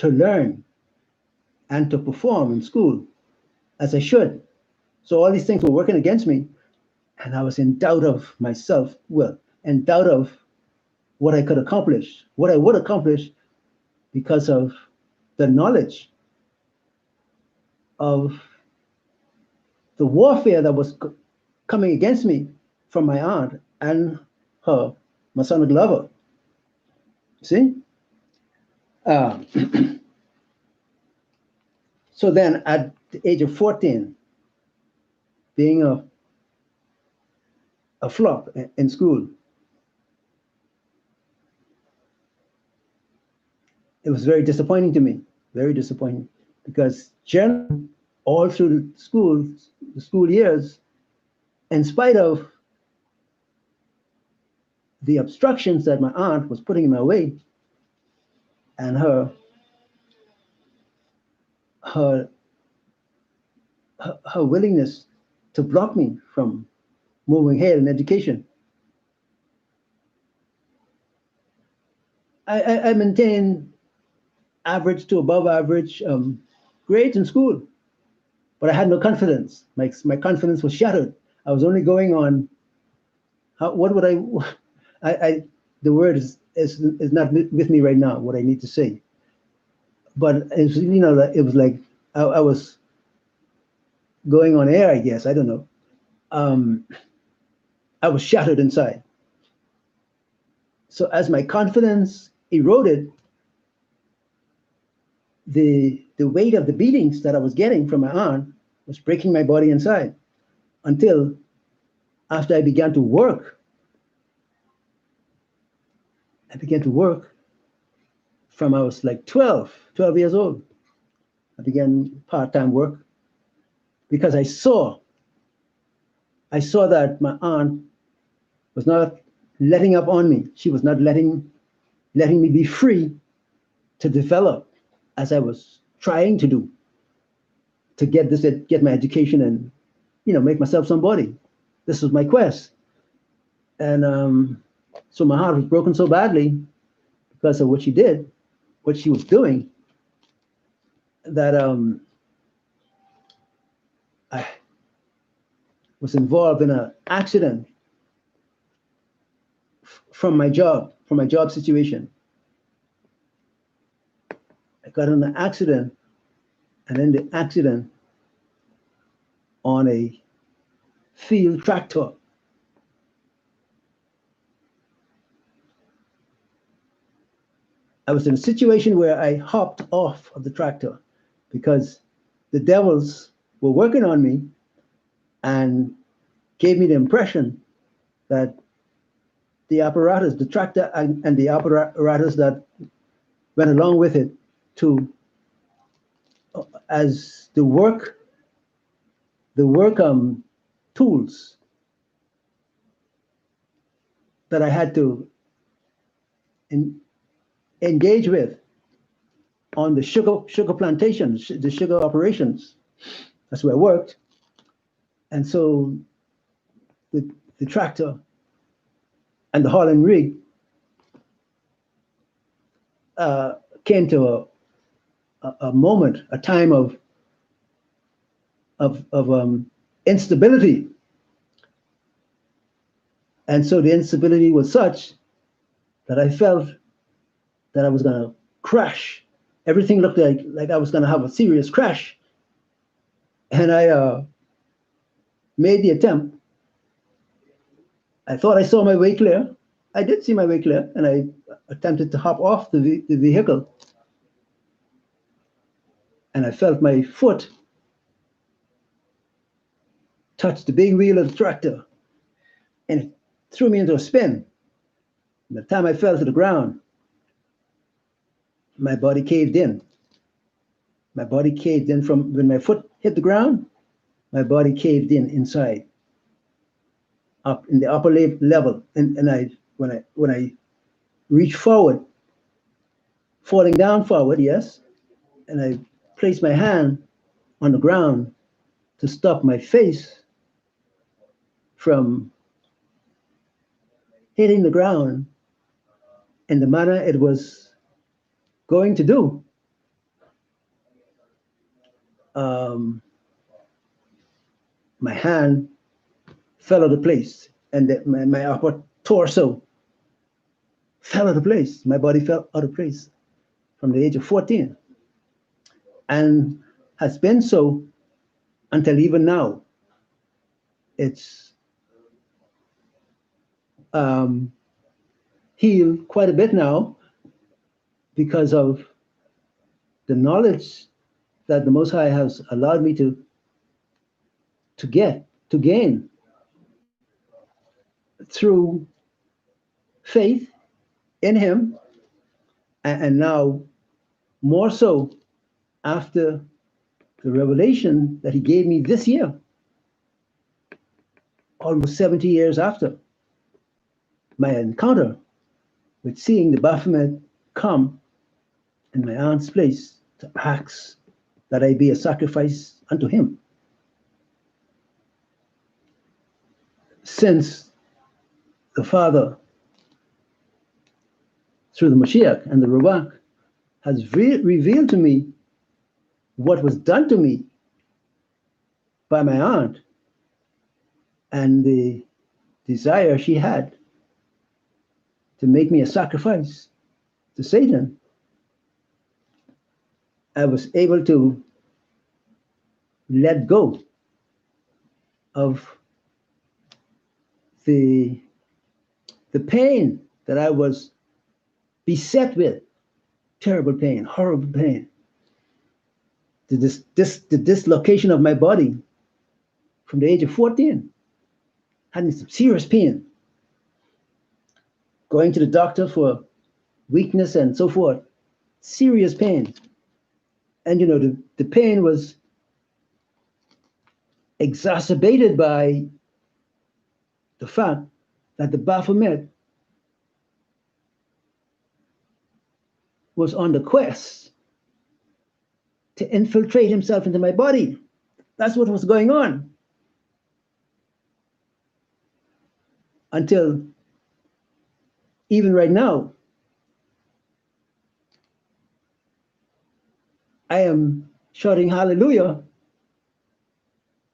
learn and to perform in school. as I should. So all these things were working against me, and I was in doubt of myself, well, in doubt of what I could accomplish, what I would accomplish because of the knowledge of the warfare that was coming against me from my aunt and her Masonic lover. See? Uh, so then at the age of 14, being a flop in school, it was very disappointing to me, very disappointing, because generally all through the school years, in spite of the obstructions that my aunt was putting in my way, and her her willingness to block me from moving ahead in education, I maintained average to above average grades in school, but I had no confidence. My confidence was shattered. I was only going on what would I the word is not with me right now, what I need to say. But it's, it was like I was going on air, I guess. I don't know. Um, I was shattered inside. So as my confidence eroded, the weight of the beatings that I was getting from my aunt was breaking my body inside until after I began to work. I began to work from I was like 12 years old. I began part-time work because I saw that my aunt was not letting up on me. She was not letting me be free to develop as I was trying to do, to get my education and make myself somebody. This was my quest. And so my heart was broken so badly because of what she did, what she was doing, that I was involved in an accident from my job situation. I got in an accident, and in the accident on a field tractor. I was in a situation where I hopped off of the tractor because the devils were working on me and gave me the impression that the apparatus, the tractor, and the apparatus that went along with it, to as the work tools that I had to engage with on the sugar plantations, the sugar operations. That's where I worked. And so the tractor and the hauling rig came to a moment, a time of instability. And so the instability was such that I felt that I was going to crash. Everything looked like I was going to have a serious crash. And I made the attempt. I thought I saw my way clear. I did see my way clear, and I attempted to hop off the vehicle. And I felt my foot touch the big wheel of the tractor, and it threw me into a spin. By the time I fell to the ground, my body caved in. My body caved in from when my foot hit the ground. My body caved in inside, up in the upper level. And when I reached forward, falling down forward, yes, and I placed my hand on the ground to stop my face from hitting the ground in the manner it was going to do. Um, my hand fell out of place, and my upper torso fell out of place. My body fell out of place from the age of 14, and has been so until even now. It's healed quite a bit now because of the knowledge that the Most High has allowed me to gain through faith in Him, and now more so after the revelation that He gave me this year, almost 70 years after my encounter with seeing the Baphomet come in my aunt's place to ask that I be a sacrifice unto him. Since the Father, through the Mashiach and the Ruach, has revealed to me what was done to me by my aunt and the desire she had to make me a sacrifice to Satan, I was able to let go of the pain that I was beset with, terrible pain, horrible pain, the dislocation of my body from the age of 14, having some serious pain, going to the doctor for weakness and so forth, serious pain. And you know, the pain was exacerbated by the fact that the Baphomet was on the quest to infiltrate himself into my body. That's what was going on. Until even right now, I am shouting hallelujah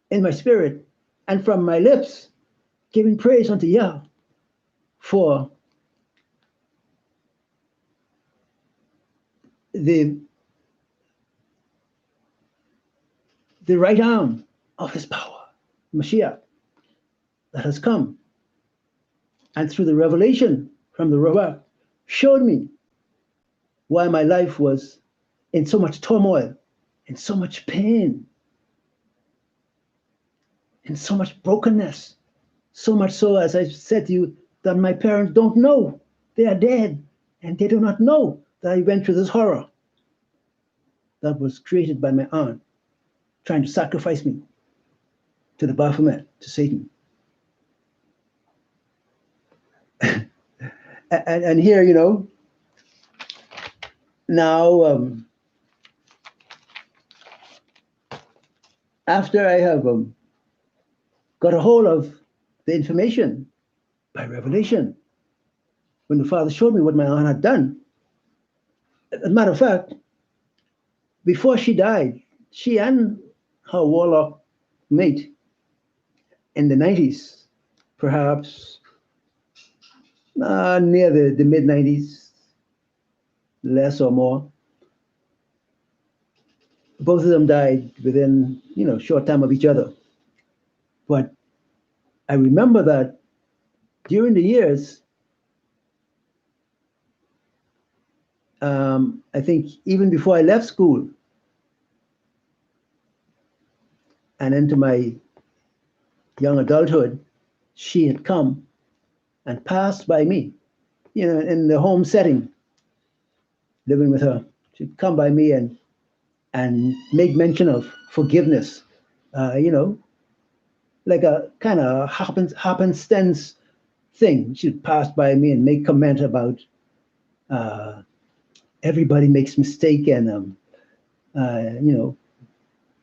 in my spirit and from my lips, giving praise unto Yah for the right arm of his power, Mashiach, that has come. And through the revelation from the Ruach, showed me why my life was in so much turmoil, in so much pain, in so much brokenness. So much so, as I said to you, that my parents don't know. They are dead, and they do not know that I went through this horror that was created by my aunt, trying to sacrifice me to the Baphomet, to Satan. and here, you know, now, after I have got a hold of the information by revelation, when the Father showed me what my aunt had done. As a matter of fact, before she died, she and her warlock mate in the 90s, perhaps near the mid-90s, less or more, both of them died within, you know, short time of each other. But I remember that during the years, I think even before I left school and into my young adulthood, she had come and passed by me, you know, in the home setting, living with her. She'd come by me and make mention of forgiveness, you know, like a kind of happenstance thing. She'd pass by me and make comment about everybody makes mistake and, you know,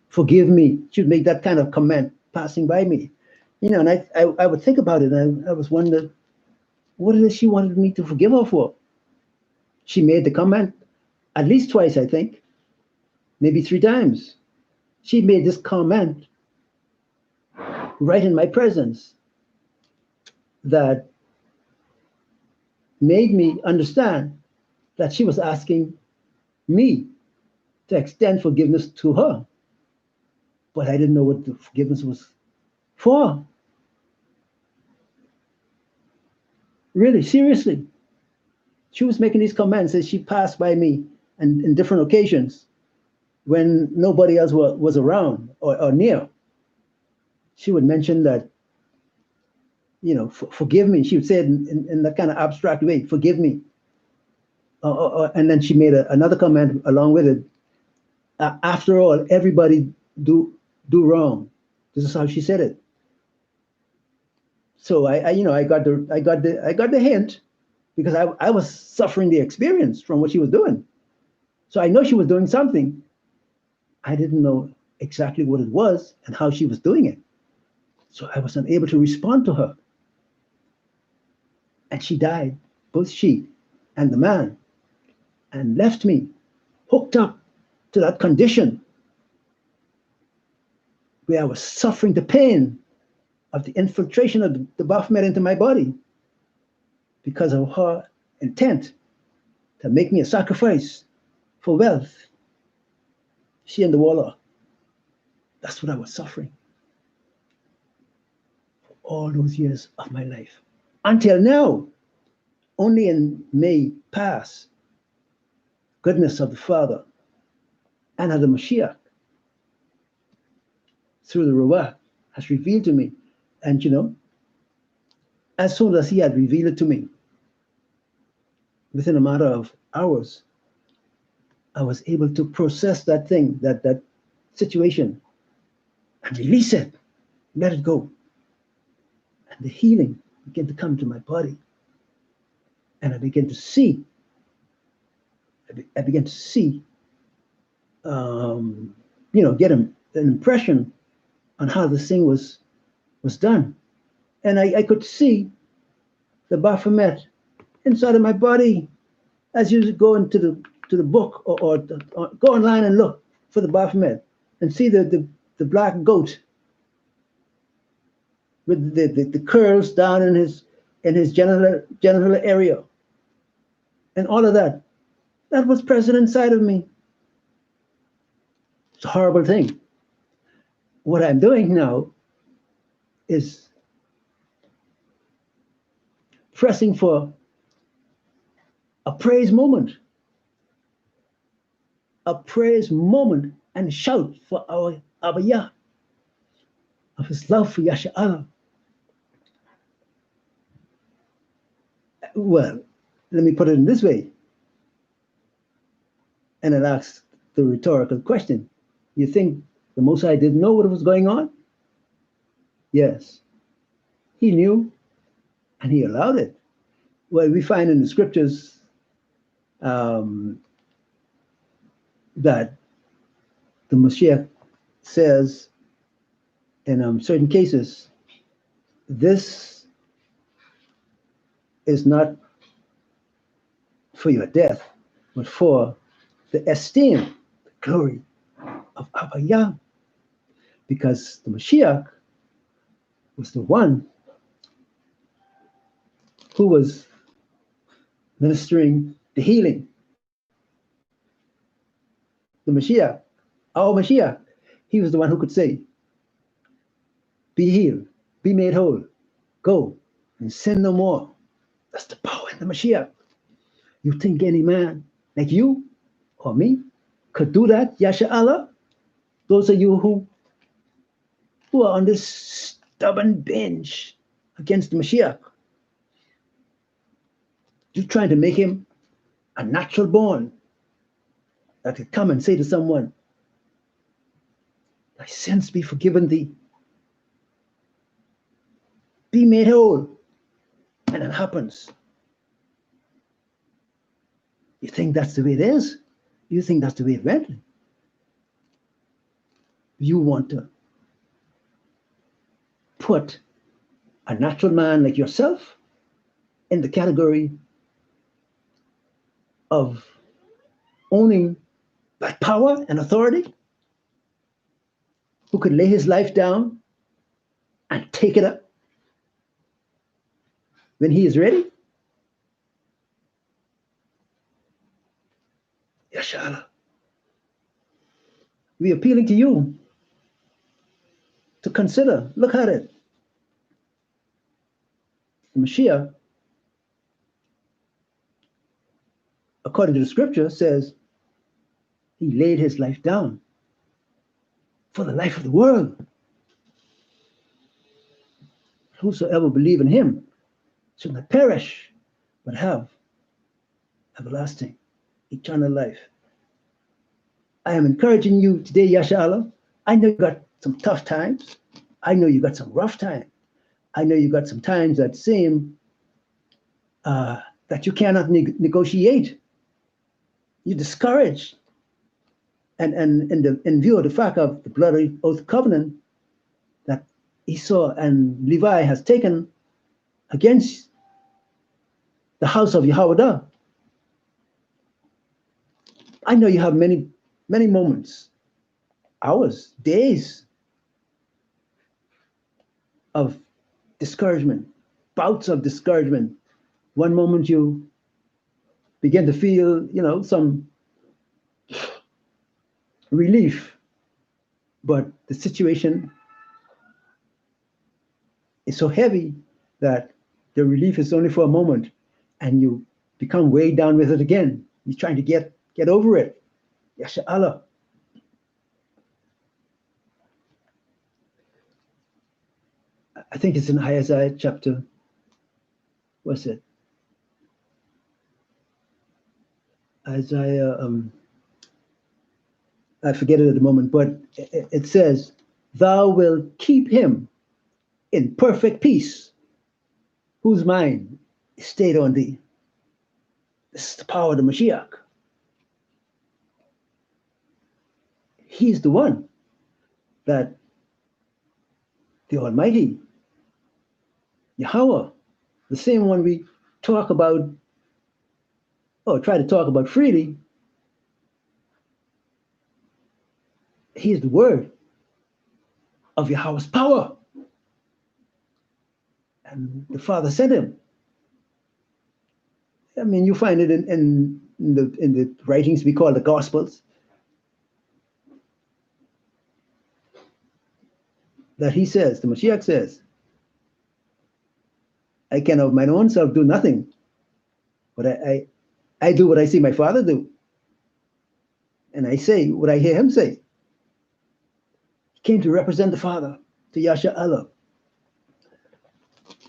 forgive me. She'd make that kind of comment passing by me, you know, and I would think about it, and I was wondering, what is it she wanted me to forgive her for? She made the comment at least twice, I think, maybe 3 times. She made this comment right in my presence that made me understand that she was asking me to extend forgiveness to her. But I didn't know what the forgiveness was for. Really, seriously. She was making these comments as she passed by me and in different occasions when nobody else was around or near. She would mention that, forgive me. She would say it in that kind of abstract way, forgive me. And then she made another comment along with it. After all, everybody do wrong. This is how she said it. So I got the hint because I was suffering the experience from what she was doing. So I know she was doing something. I didn't know exactly what it was and how she was doing it. So I was unable to respond to her. And she died, both she and the man, and left me hooked up to that condition where I was suffering the pain of the infiltration of the Baphomet into my body because of her intent to make me a sacrifice for wealth. She and the warlord. That's what I was suffering for all those years of my life. Until now, only in May past, goodness of the Father and of the Mashiach through the Ruach has revealed to me. And as soon as he had revealed it to me, within a matter of hours, I was able to process that thing, that situation, and release it, let it go. And the healing began to come to my body. And I began to see, get an impression on how this thing was done. And I could see the Baphomet inside of my body as you go into the book or go online and look for the Baphomet and see the black goat with the curls down in his genital area and all of that. That was present inside of me. It's a horrible thing. What I'm doing now is pressing for a praise moment and shout for our Abaya of his love for Yasha'Allah. Well, let me put it in this way. And I'll ask the rhetorical question. You think the Most High didn't know what was going on? Yes. He knew, and he allowed it. Well, we find in the scriptures that the Mashiach says in certain cases, this is not for your death, but for the esteem, the glory of Abaya. Because the Mashiach was the one who was ministering the healing. The Mashiach, our Mashiach, he was the one who could say, be healed, be made whole, go and sin no more. That's the power in the Mashiach. You think any man like you or me could do that, Yasha'Allah? Those of you who are on this stubborn bench against the Mashiach, you're trying to make him a natural born that could come and say to someone, thy sins be forgiven thee. Be made whole. And it happens. You think that's the way it is? You think that's the way it went? You want to put a natural man like yourself in the category of owning that power and authority, who could lay his life down and take it up when he is ready? Yashala, we're appealing to you to consider. Look at it. The Mashiach, according to the scripture, says he laid his life down for the life of the world. Whosoever believe in him should not perish, but have everlasting, eternal life. I am encouraging you today, Yashala. I know you got some tough times. I know you got some rough times. I know you got some times that seem that you cannot negotiate. You're discouraged. And in view of the fact of the blood oath covenant that Esau and Levi has taken against the house of Yahweh, I know you have many, many moments, hours, days of discouragement, bouts of discouragement. One moment you begin to feel, some relief, but the situation is so heavy that the relief is only for a moment, and you become weighed down with it again. You're trying to get over it. Yasha Allah. I think it's in Isaiah chapter, what's it? Isaiah, I forget it at the moment, but it says, thou wilt keep him in perfect peace, whose mind is stayed on thee. This is the power of the Mashiach. He's the one that the Almighty, Yahweh, the same one we talk about, or try to talk about freely, he's the word of Yahweh's power. And the Father sent him. I mean, you find it in the writings we call the Gospels, that he says, the Mashiach says, I can of mine own self do nothing, but I do what I see my Father do. And I say what I hear him say. He came to represent the Father, to Yasha Allah.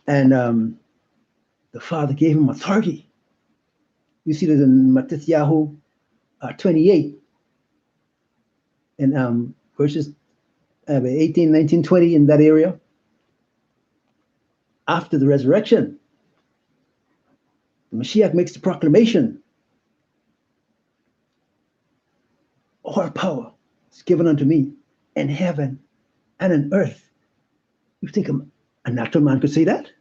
And the Father gave him authority. You see this in Matthew 28, and verses 18, 19, 20, in that area. After the resurrection, the Mashiach makes the proclamation. All power is given unto me in heaven and in earth. You think a natural man could say that?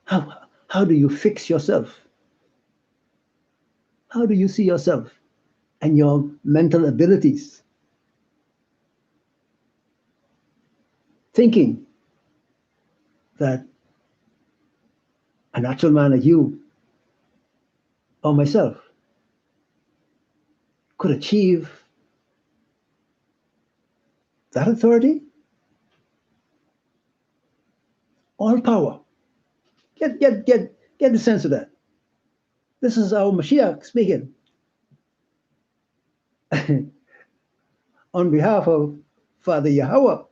How do you fix yourself? How do you see yourself and your mental abilities? Thinking that a natural man like you or myself could achieve that authority? All power. Get the sense of that. This is our Mashiach speaking on behalf of Father Yahweh.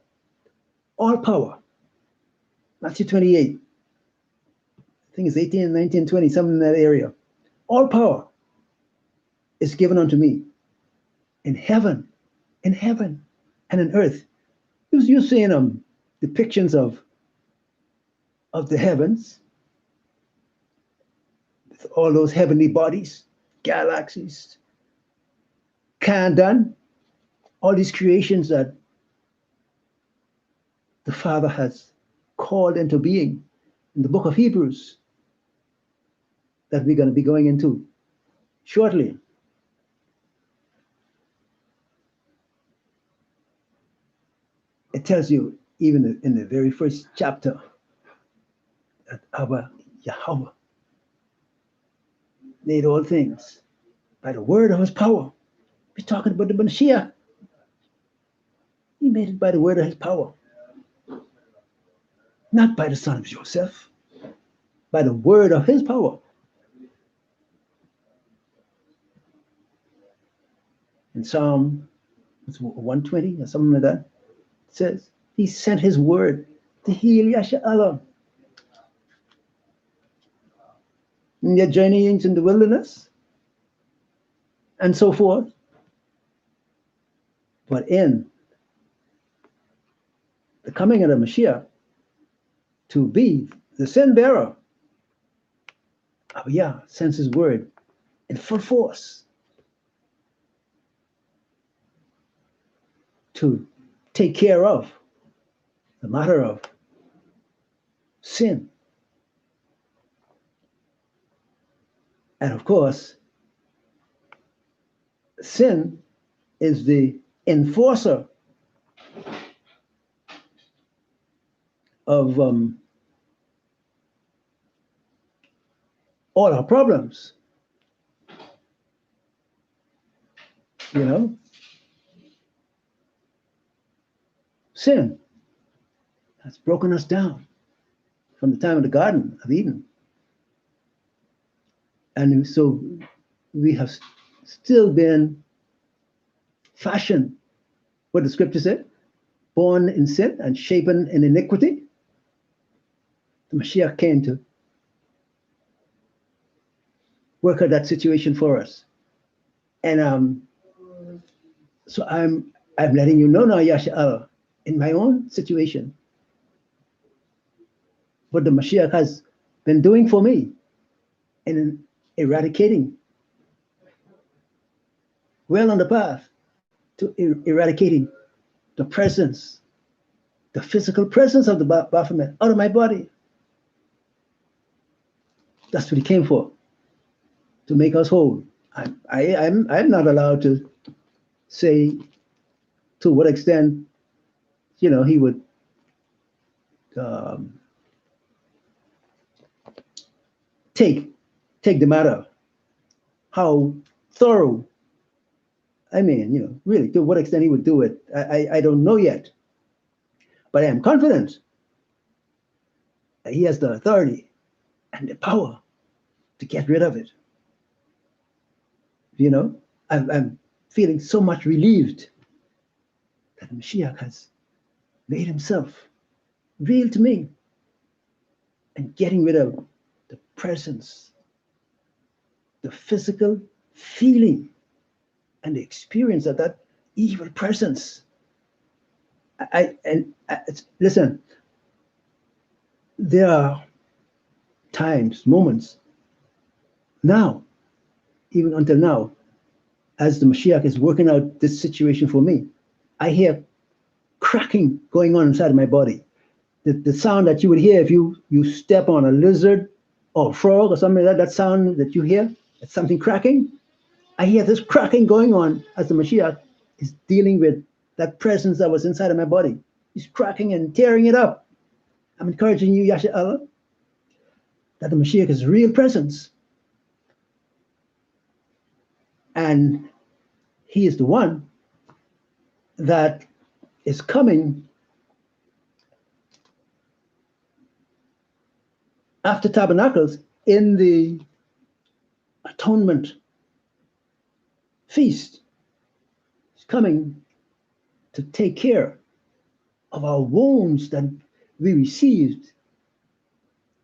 All power. Matthew 28. I think it's 18, 19, 20, something in that area. All power is given unto me in heaven, and in earth. You're seeing depictions of the heavens, with all those heavenly bodies, galaxies, Kandan, all these creations that the Father has called into being in the book of Hebrews, that we're going to be going into shortly. tells you, even in the very first chapter, that our Yahweh made all things by the word of his power. We're talking about the Mashiach. He made it by the word of his power, not by the son of Joseph, by the word of his power. In Psalm 120 or something like that, it says, he sent his word to heal Yasha'Allah. In their journeyings in the wilderness, and so forth. But in the coming of the Mashiach, to be the sin bearer, Abiyah sends his word in full force to take care of the matter of sin. And of course, sin is the enforcer of all our problems. You know? Sin has broken us down from the time of the Garden of Eden. And so we have still been fashioned, what the scripture said, born in sin and shapen in iniquity. The Mashiach came to work out that situation for us. And so I'm letting you know now, Yasha'Allah, in my own situation, what the Mashiach has been doing for me in eradicating, well on the path to eradicating the presence, the physical presence of the Baphomet out of my body. That's what he came for, to make us whole. I'm not allowed to say to what extent, you know, he would take the matter, how thorough. I mean, you know, really, to what extent he would do it, I don't know yet. But I am confident that he has the authority and the power to get rid of it. You know, I'm feeling so much relieved that Mashiach has made himself real to me and getting rid of the presence, the physical feeling, and the experience of that evil presence. Listen, there are times, moments, now, even until now, as the Mashiach is working out this situation for me, I hear cracking going on inside of my body. The sound that you would hear if you step on a lizard or a frog or something like that, that sound that you hear, it's something cracking. I hear this cracking going on as the Mashiach is dealing with that presence that was inside of my body. He's cracking and tearing it up. I'm encouraging you, Yasha'Allah, that the Mashiach is real presence. And he is the one that is coming after tabernacles in the atonement feast. He's coming to take care of our wounds that we received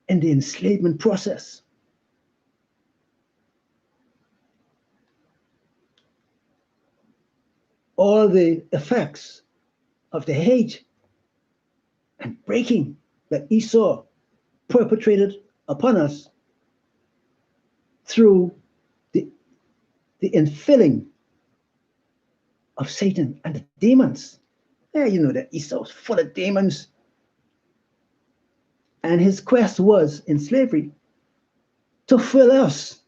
in the enslavement process. All the effects of the hate and breaking that Esau perpetrated upon us through the infilling of Satan and the demons. Yeah, you know that Esau's full of demons. And his quest was in slavery to fill us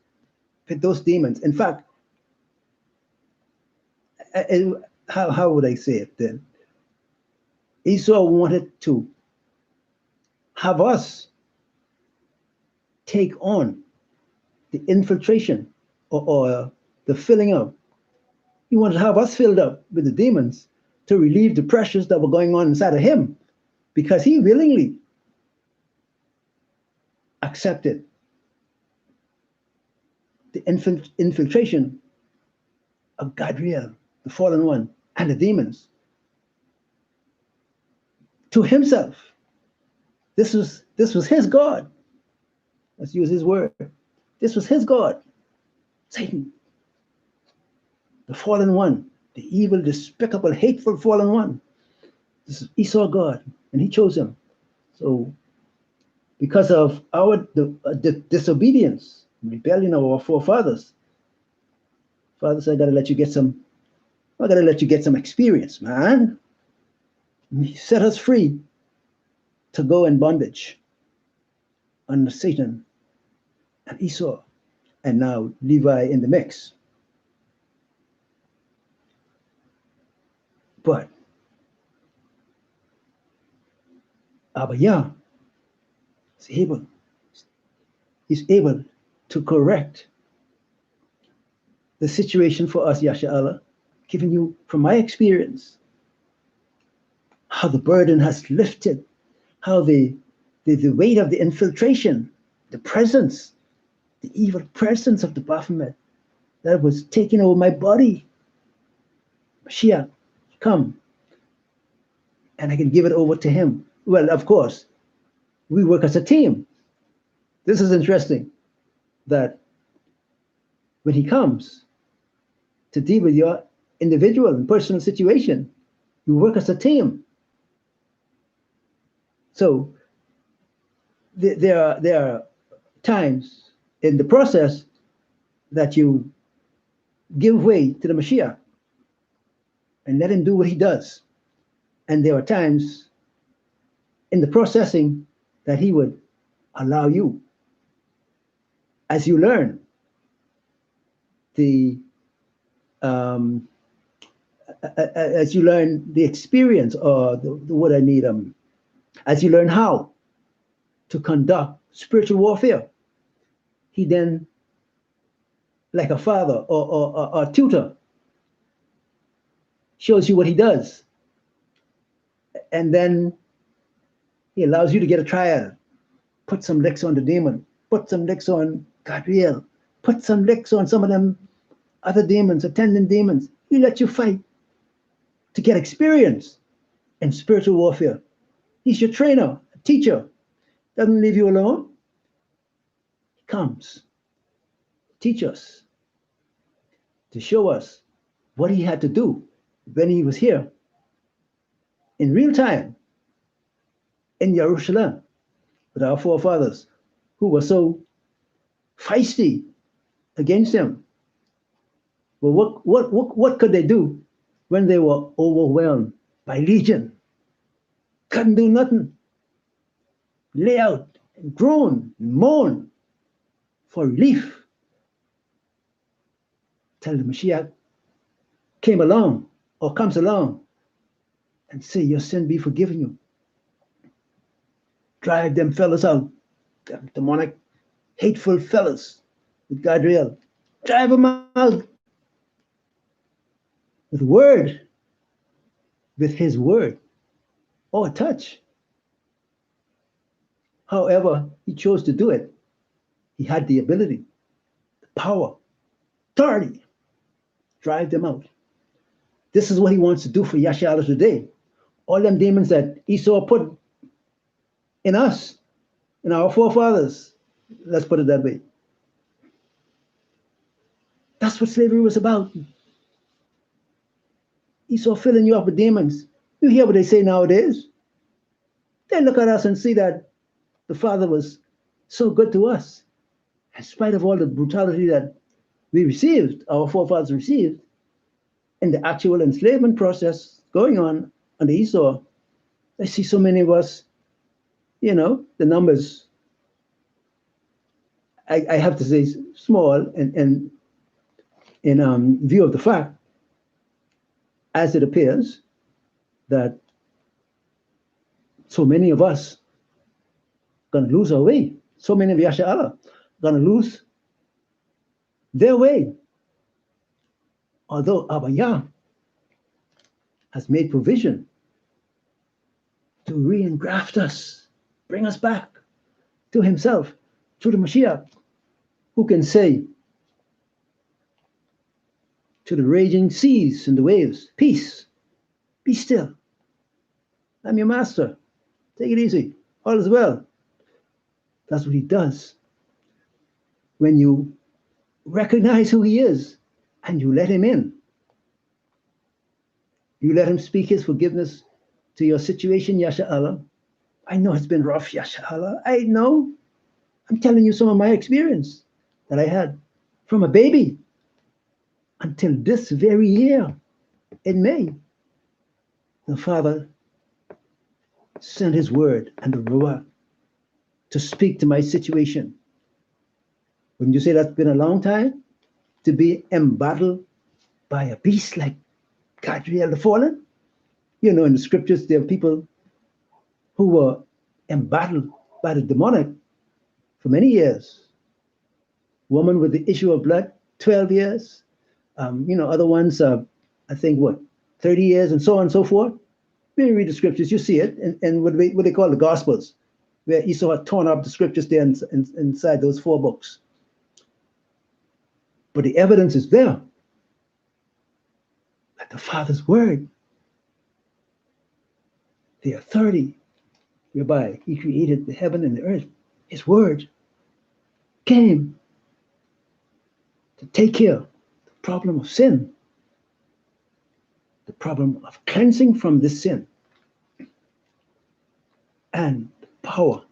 with those demons. In fact, how would I say it then? Esau wanted to have us take on the infiltration or the filling up. He wanted to have us filled up with the demons to relieve the pressures that were going on inside of him, because he willingly accepted the infiltration of Gadriel, the fallen one, and the demons to himself. This was his God. Let's use his word. This was his God, Satan, the fallen one, the evil, despicable, hateful fallen one. This is Esau God, and he chose him. So because of our disobedience, rebellion of our forefathers, Father said, I gotta let you get some experience, man. And he set us free to go in bondage under Satan and Esau, and now Levi in the mix. But Abba Yah is able to correct the situation for us, Yasha Allah, giving you from my experience how the burden has lifted, how the weight of the infiltration, the presence, the evil presence of the Baphomet that was taking over my body. Mashiach, come, and I can give it over to him. Well, of course, we work as a team. This is interesting, that when he comes to deal with your individual and personal situation, you work as a team. So there are times in the process that you give way to the Mashiach and let him do what he does. And there are times in the processing that he would allow you, as you learn the experience, or the word I need, as you learn how to conduct spiritual warfare, he then, like a father or a tutor, shows you what he does. And then he allows you to get a trial. Put some licks on the demon. Put some licks on Gadriel. Put some licks on some of them other demons, attendant demons. He lets you fight to get experience in spiritual warfare. He's your trainer, teacher. Doesn't leave you alone. He comes to teach us, to show us what he had to do when he was here in real time in Jerusalem with our forefathers who were so feisty against him. Well, what could they do when they were overwhelmed by legion? Couldn't do nothing. Lay out and groan and moan for relief till the Mashiach came along or comes along and say, your sin be forgiven you. Drive them fellas out, them demonic, hateful fellas with Gadriel. Drive them out with word, with his word, or a touch. However he chose to do it, he had the ability, the power, authority, drive them out. This is what he wants to do for Yashala today. All them demons that Esau put in us, in our forefathers, let's put it that way. That's what slavery was about. Esau filling you up with demons. You hear what they say nowadays? They look at us and see that the Father was so good to us, in spite of all the brutality that we received, our forefathers received, in the actual enslavement process going on under Esau. I see so many of us, the numbers, I have to say small, and in view of the fact, as it appears, that So many of us gonna lose our way. So many of Yasha'Allah gonna lose their way. Although Abba Yah has made provision to re-engraft us, bring us back to himself through the Mashiach, who can say to the raging seas and the waves, peace, be still. I'm your master. Take it easy. All is well. That's what he does. When you recognize who he is and you let him in, you let him speak his forgiveness to your situation, Yasha'Allah. I know it's been rough, Yasha'Allah. I know. I'm telling you some of my experience that I had from a baby until this very year in May. The Father sent his word and the Ruach to speak to my situation. Wouldn't you say that's been a long time to be embattled by a beast like Gadriel the Fallen? You know, in the scriptures, there are people who were embattled by the demonic for many years. Woman with the issue of blood, 12 years. Other ones, I think, 30 years and so on and so forth. When you read the scriptures, you see it, and what they call the Gospels, where Esau had torn up the scriptures there inside those 4 books. But the evidence is there that the Father's word, the authority whereby he created the heaven and the earth, his word came to take care of the problem of sin, the problem of cleansing from this sin, and the power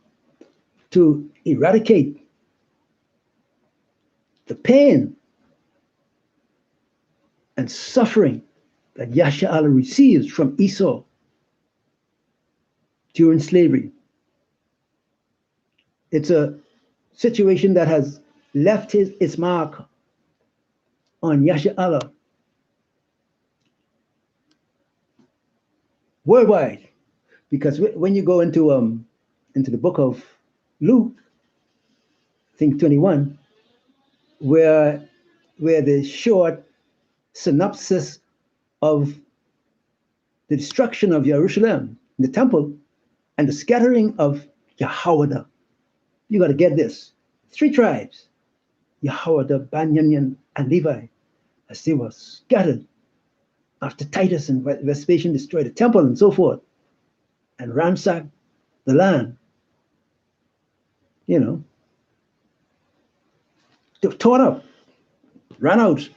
to eradicate the pain and suffering that Yasha'Allah receives from Esau during slavery. It's a situation that has left its mark on Yasha'Allah worldwide. Because when you go into the book of Luke, I think 21, where the short synopsis of the destruction of Jerusalem, the temple, and the scattering of Yahweh. You got to get this. 3 tribes, Yahweh, Benjamin, and Levi, as they were scattered after Titus and Vespasian destroyed the temple and so forth, and ransacked the land. They were torn up, ran out.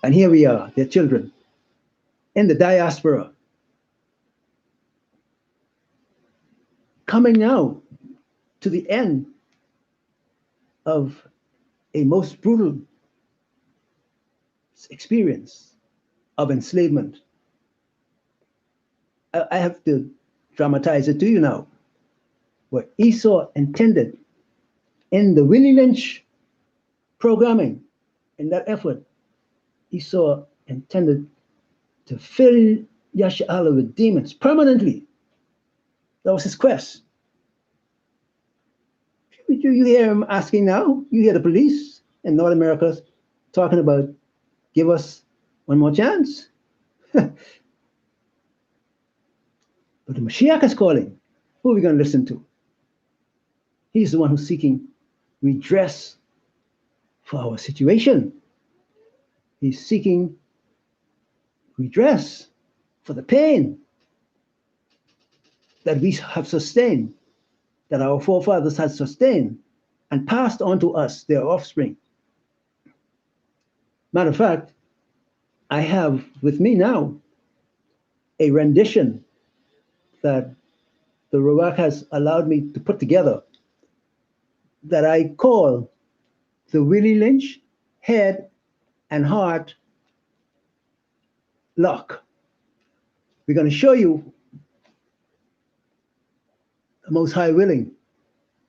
And here we are, their children, in the diaspora, coming now to the end of a most brutal experience of enslavement. I have to dramatize it to you now. What Esau intended in the Willie Lynch programming, in that effort, Esau intended to fill Yasha'Allah with demons permanently. That was his quest. You hear him asking now, you hear the police in North America talking about, give us one more chance. But the Mashiach is calling. Who are we going to listen to? He's the one who's seeking redress for our situation. He's seeking redress for the pain that we have sustained, that our forefathers had sustained and passed on to us, their offspring. Matter of fact, I have with me now a rendition that the Ruach has allowed me to put together that I call the Willie Lynch Head and Heart Lock. We're going to show you the Most High willing.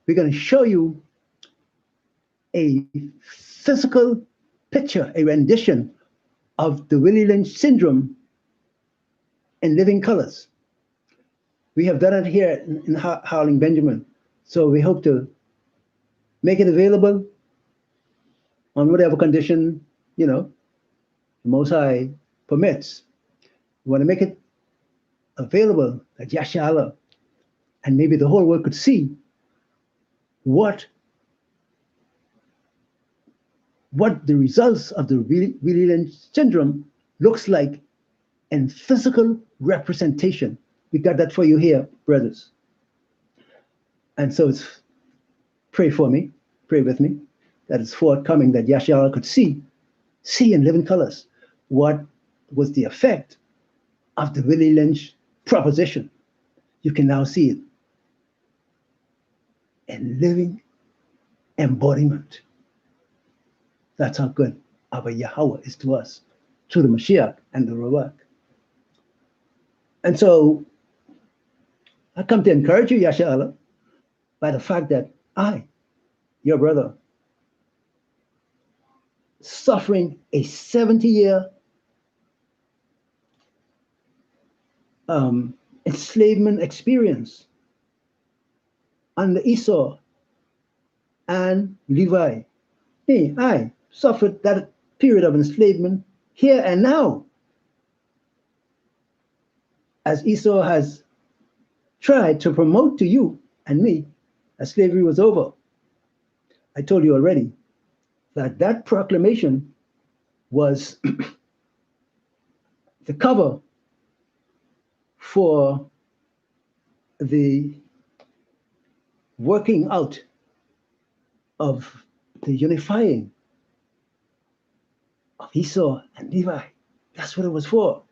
We're going to show you a physical picture, a rendition of the Willie Lynch syndrome in living colors. We have done it here in Howling Benjamin. So we hope to make it available on whatever condition, the Most High permits. We want to make it available that Yashala and maybe the whole world could see what the results of the Willie Lynch syndrome looks like in physical representation. We got that for you here, brothers. And so it's pray for me, pray with me, that it's forthcoming, that Yashala could see in living colors what was the effect of the Willie Lynch proposition. You can now see it in living embodiment. That's how good our Yahweh is to us through the Mashiach and the Ruach. And so I come to encourage you, Yashala, by the fact that I, your brother, suffering a 70-year enslavement experience under Esau and Levi. I suffered that period of enslavement here and now, as Esau has tried to promote to you and me that slavery was over. I told you already that proclamation was the cover for the working out of the unifying of Esau and Levi. That's what it was for,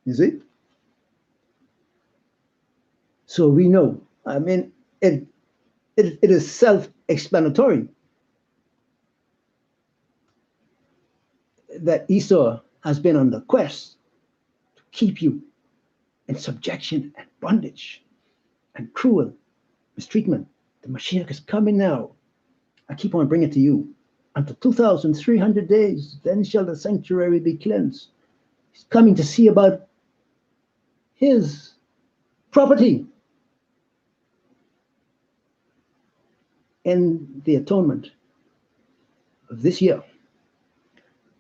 you see? So we know, I mean, it is self-explanatory that Esau has been on the quest to keep you in subjection and bondage and cruel mistreatment. The Mashiach is coming now. I keep on bringing it to you. Until 2,300 days, then shall the sanctuary be cleansed. He's coming to see about his property in the atonement of this year.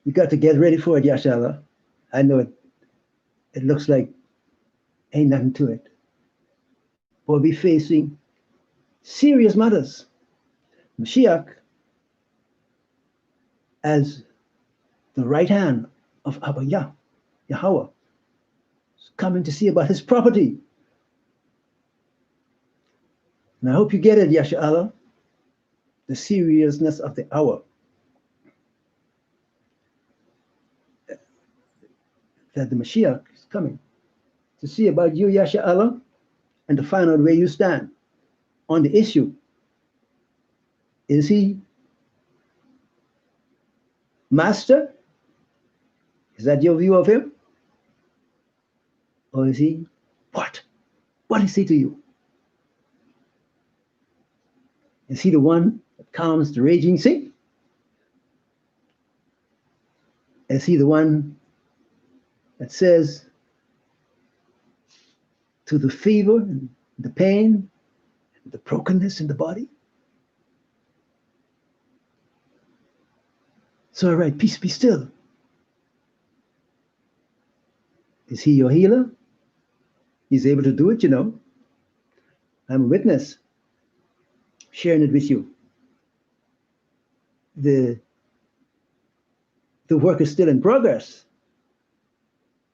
We got to get ready for it, Yashala. I know it looks like ain't nothing to it. We'll be facing serious matters. Mashiach, as the right hand of Abba Yahweh, is coming to see about his property. And I hope you get it, Yashala, the seriousness of the hour. That the Mashiach is coming to see about you, Yashala, and to find out where you stand on the issue. Is he master? Is that your view of him? Or is he what? What is he to you? Is he the one that calms the raging sea? Is he the one that says to the fever and the pain and the brokenness in the body? So, all right, peace be still. Is he your healer? He's able to do it, you know. I'm a witness, sharing it with you. The work is still in progress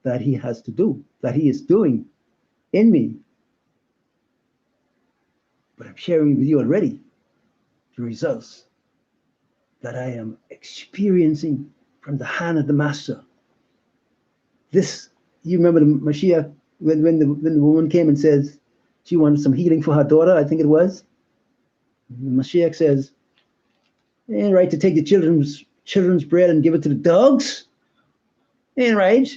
that he has to do, that he is doing in me. But I'm sharing with you already the results that I am experiencing from the hand of the Master. This, you remember the Mashiach, when the woman came and says she wanted some healing for her daughter, I think it was. The Mashiach says, ain't right to take the children's bread and give it to the dogs. Ain't right.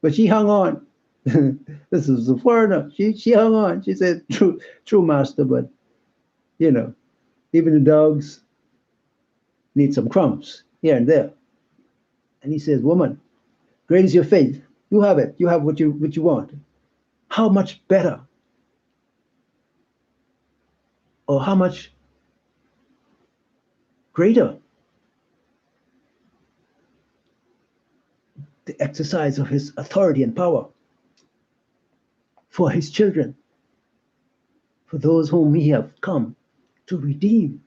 But she hung on. This is a foreigner. She hung on. She said, true master, but you know, even the dogs need some crumbs here and there. And he says, woman, great is your faith. You have it. You have what you want. how much better or how much greater the exercise of his authority and power for his children, for those whom he have come to redeem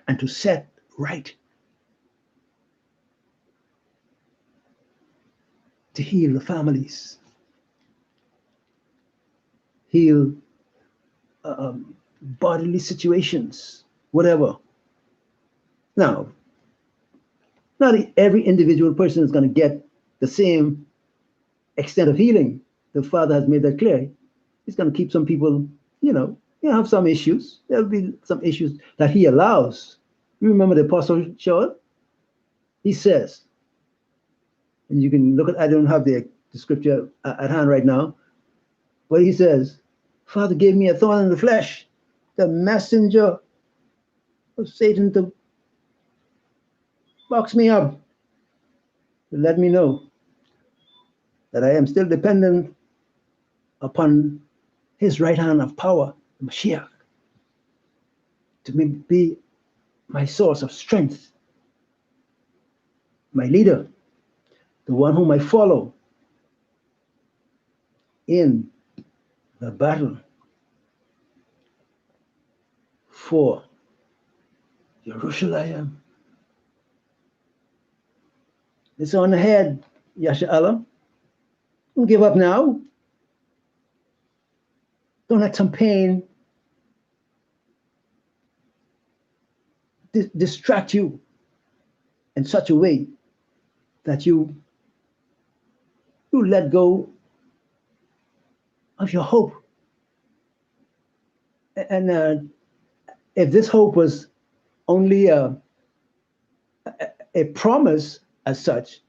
and to set right, to heal the families, heal bodily situations, whatever. Now, not every individual person is going to get the same extent of healing. The Father has made that clear. He's going to keep some people, have some issues. There'll be some issues that he allows. You remember the Apostle Shaul? He says, and you can look at, I don't have the scripture at hand right now, but he says, Father gave me a thorn in the flesh, the messenger of Satan to box me up, to let me know that I am still dependent upon his right hand of power, Mashiach, to be my source of strength, my leader, the one whom I follow in the battle for Jerusalem. It's on ahead, Yasha Allah. Don't give up now. Don't let some pain distract you in such a way that you let go of your hope. And if this hope was only a promise as such,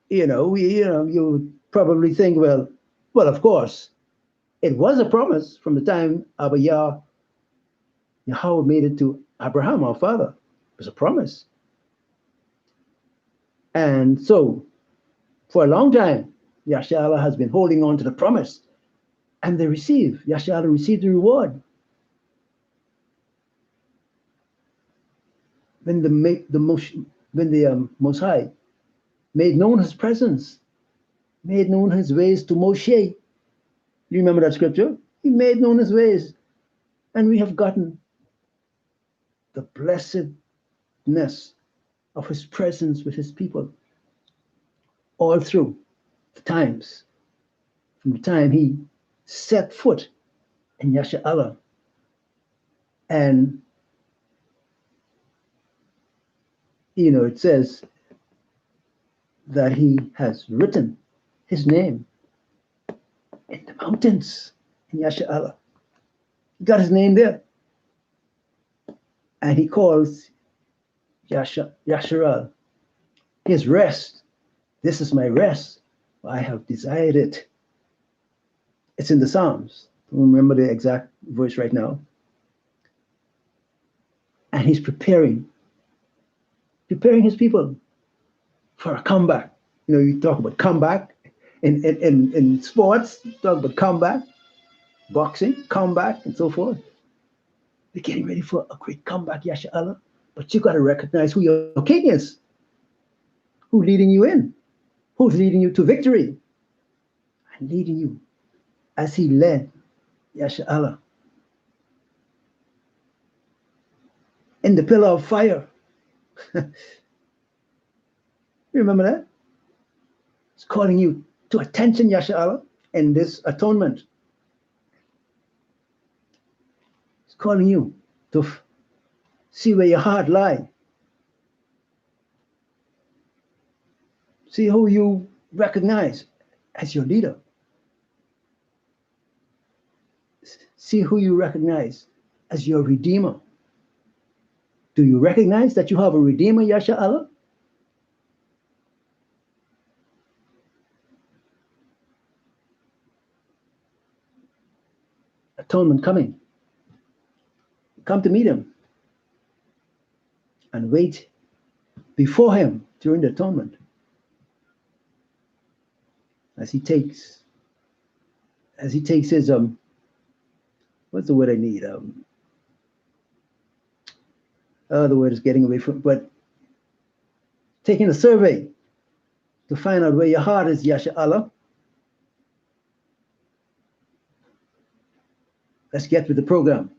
you would probably think, well, of course, it was a promise from the time Abba Yahweh made it to Abraham, our father. It was a promise. And so, for a long time, Yashala has been holding on to the promise, and Yashala received the reward. When the Most High made known his presence, made known his ways to Moshe. You remember that scripture? He made known his ways, and we have gotten the blessedness of his presence with his people all through the times, from the time he set foot in Yashala. And it says that he has written his name in the mountains in Yashala. He got his name there. And he calls Yasharal his rest. This is my rest. I have desired it. It's in the Psalms. I don't remember the exact verse right now. And he's preparing his people for a comeback. You talk about comeback in sports, you talk about comeback, boxing, comeback, and so forth. We're getting ready for a great comeback, Yasha Allah. But you got to recognize who your king is, who's leading you in, who's leading you to victory, and leading you as he led Yasha Allah in the pillar of fire. You remember that? It's calling you to attention, Yasha Allah, in this atonement. It's calling you to see where your heart lies. See who you recognize as your leader. See who you recognize as your redeemer. Do you recognize that you have a redeemer, Yasha Allah? Atonement coming. Come to meet him and wait before him during the atonement. as he takes his what's the word I need? The word is getting away from, but taking a survey to find out where your heart is, Yasha Allah. Let's get with the program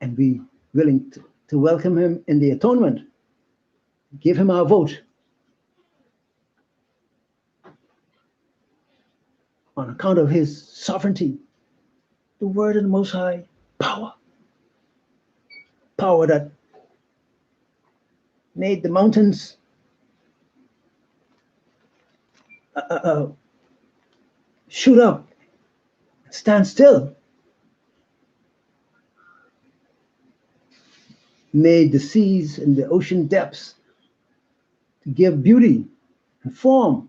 and be willing to welcome him in the atonement. Give him our vote on account of his sovereignty, the word of the Most High, power that made the mountains shoot up, stand still, made the seas and the ocean depths to give beauty and form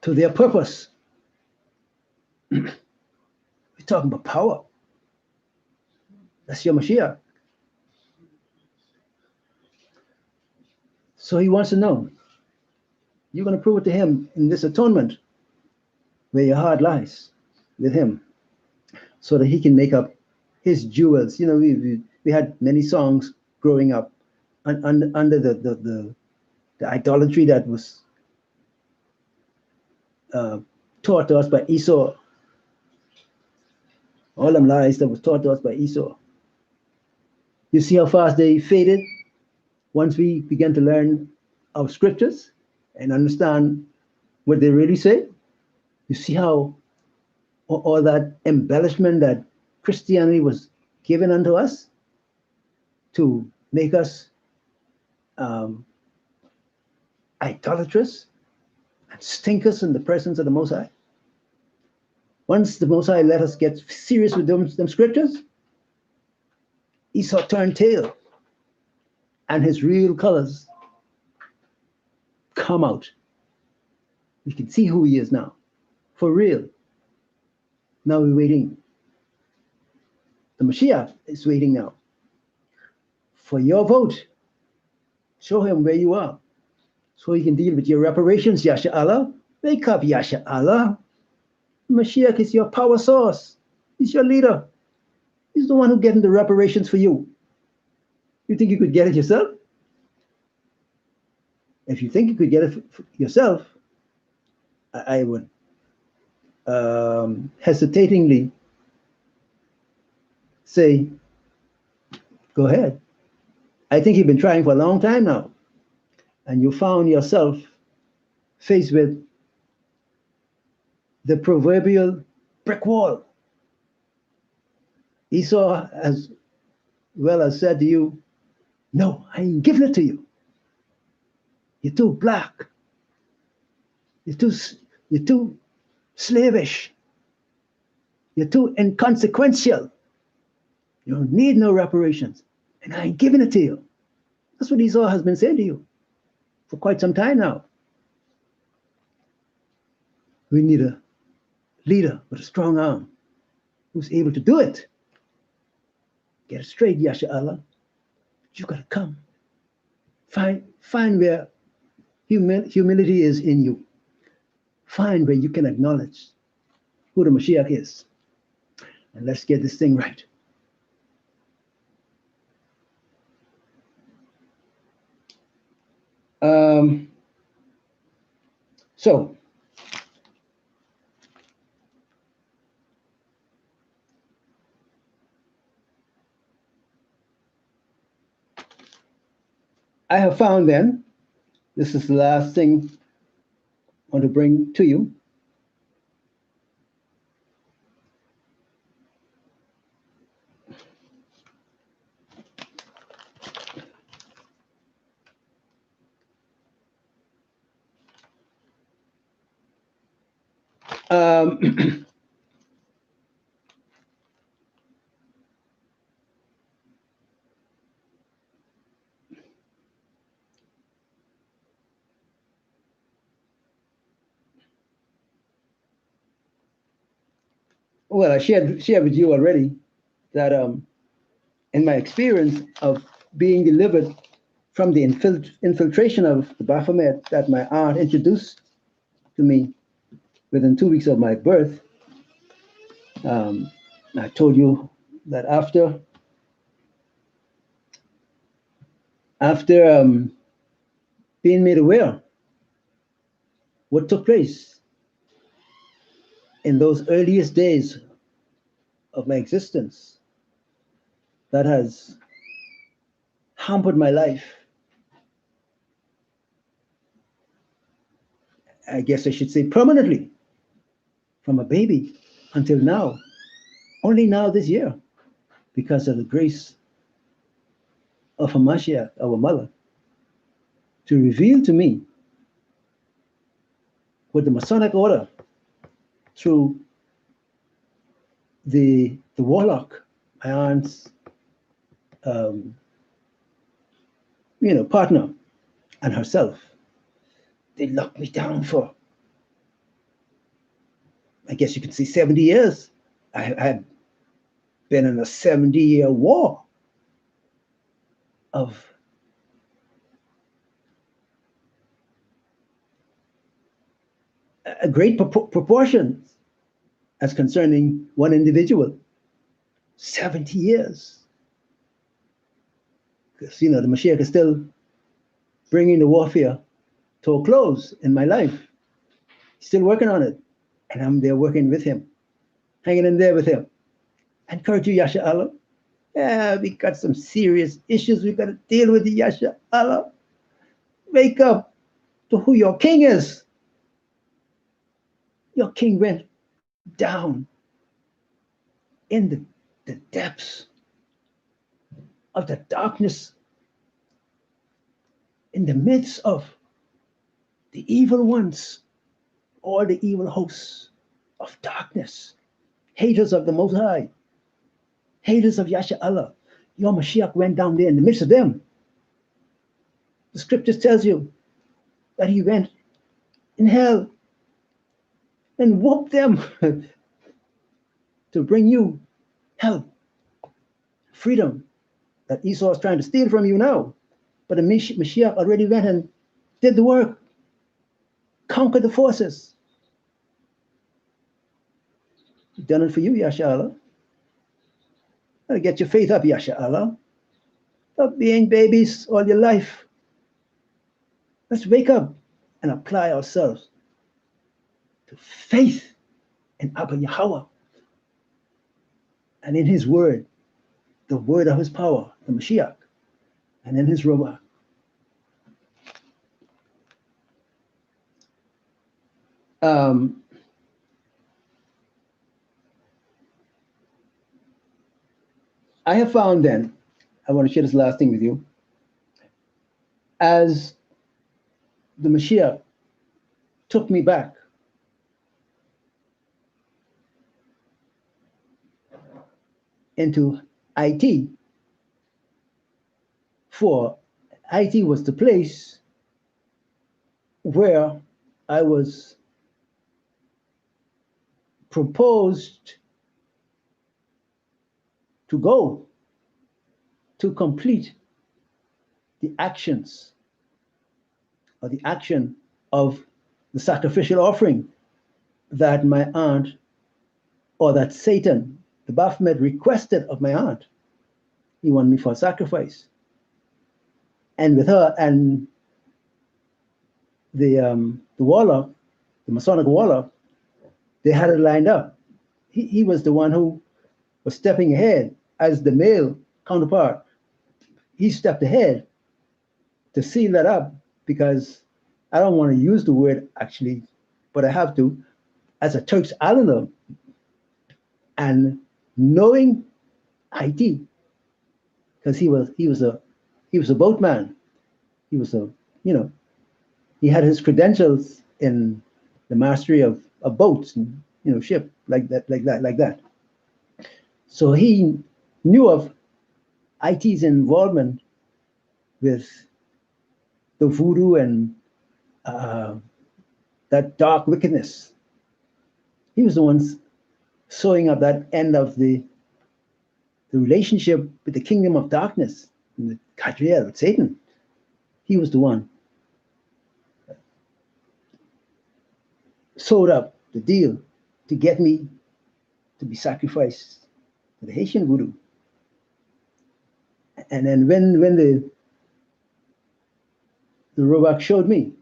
to their purpose. We're talking about power. That's your Mashiach. So he wants to know, you're going to prove it to him in this atonement where your heart lies with him so that he can make up his jewels. You know, we had many songs growing up under the idolatry that was taught to us by Esau. All them lies that was taught to us by Esau. You see how fast they faded once we began to learn our scriptures and understand what they really say. You see how all that embellishment that Christianity was given unto us to make us idolatrous and stinkers in the presence of the Most High. Once the Most High let us get serious with them scriptures, Esau turned tail and his real colors come out. We can see who he is now, for real. Now we're waiting. The Mashiach is waiting now for your vote. Show him where you are so he can deal with your reparations, Yasha Allah. Wake up, Yasha Allah. Mashiach is your power source. He's your leader. He's the one who's getting the reparations for you. You think you could get it yourself? If you think you could get it for yourself, I would hesitatingly say, go ahead. I think you've been trying for a long time now, and you found yourself faced with the proverbial brick wall. Esau as well as said to you, no, I ain't giving it to you. You're too black. You're too slavish. You're too inconsequential. You don't need no reparations. And I ain't giving it to you. That's what Esau has been saying to you for quite some time now. We need a leader with a strong arm who's able to do it. Get it straight, Yasha Allah. You gotta come. Find where humility is in you. Find where you can acknowledge who the Mashiach is. And let's get this thing right. So, I have found then, this is the last thing I want to bring to you. Well, I shared with you already that in my experience of being delivered from the infiltration of the Baphomet that my aunt introduced to me within 2 weeks of my birth. I told you that after being made aware what took place in those earliest days of my existence, that has hampered my life. I guess I should say permanently, from a baby until now, only now this year, because of the grace of Hamashiach, our mother, to reveal to me with the Masonic order through the warlock, my aunt's partner, and herself. They locked me down for, I guess you could say, 70 years. I had been in a 70-year war of a great proportion as concerning one individual. 70 years. Because, the Mashiach is still bringing the warfare to a close in my life. He's still working on it. And I'm there working with him, hanging in there with him. I encourage you, Yasha Allah. Yeah, we got some serious issues we got to deal with, Yasha Allah. Wake up to who your king is. Your king went down in the depths of the darkness, in the midst of the evil ones, all the evil hosts of darkness, haters of the Most High, haters of Yasha Allah. Your Mashiach went down there in the midst of them. The scriptures tells you that he went in hell and whooped them to bring you help, freedom that Esau is trying to steal from you now. But the Mashiach already went and did the work, conquered the forces. He's done it for you, Yasha Allah. Gotta get your faith up, Yasha Allah. Stop being babies all your life. Let's wake up and apply ourselves to faith in Abba Yahweh and in his word, the word of his power, the Mashiach, and in his Ruach. I have found then, I want to share this last thing with you, as the Mashiach took me back into IT, for IT was the place where I was proposed to go to complete the actions or the action of the sacrificial offering that my aunt, or that Satan, the Baphomet, requested of my aunt. He wanted me for a sacrifice. And with her and the warlock, the Masonic warlock, they had it lined up. He was the one who was stepping ahead as the male counterpart. He stepped ahead to seal that up, because I don't want to use the word actually, but I have to, as a Turks Islander, and knowing IT, because he was a boatman. He was he had his credentials in the mastery of boats and ship like that. So he knew of IT's involvement with the voodoo and that dark wickedness. He was the one sewing up that end of the relationship with the kingdom of darkness, and the Kadriel, Satan. he was the one sold up the deal to get me to be sacrificed to the Haitian voodoo. And then when the robot showed me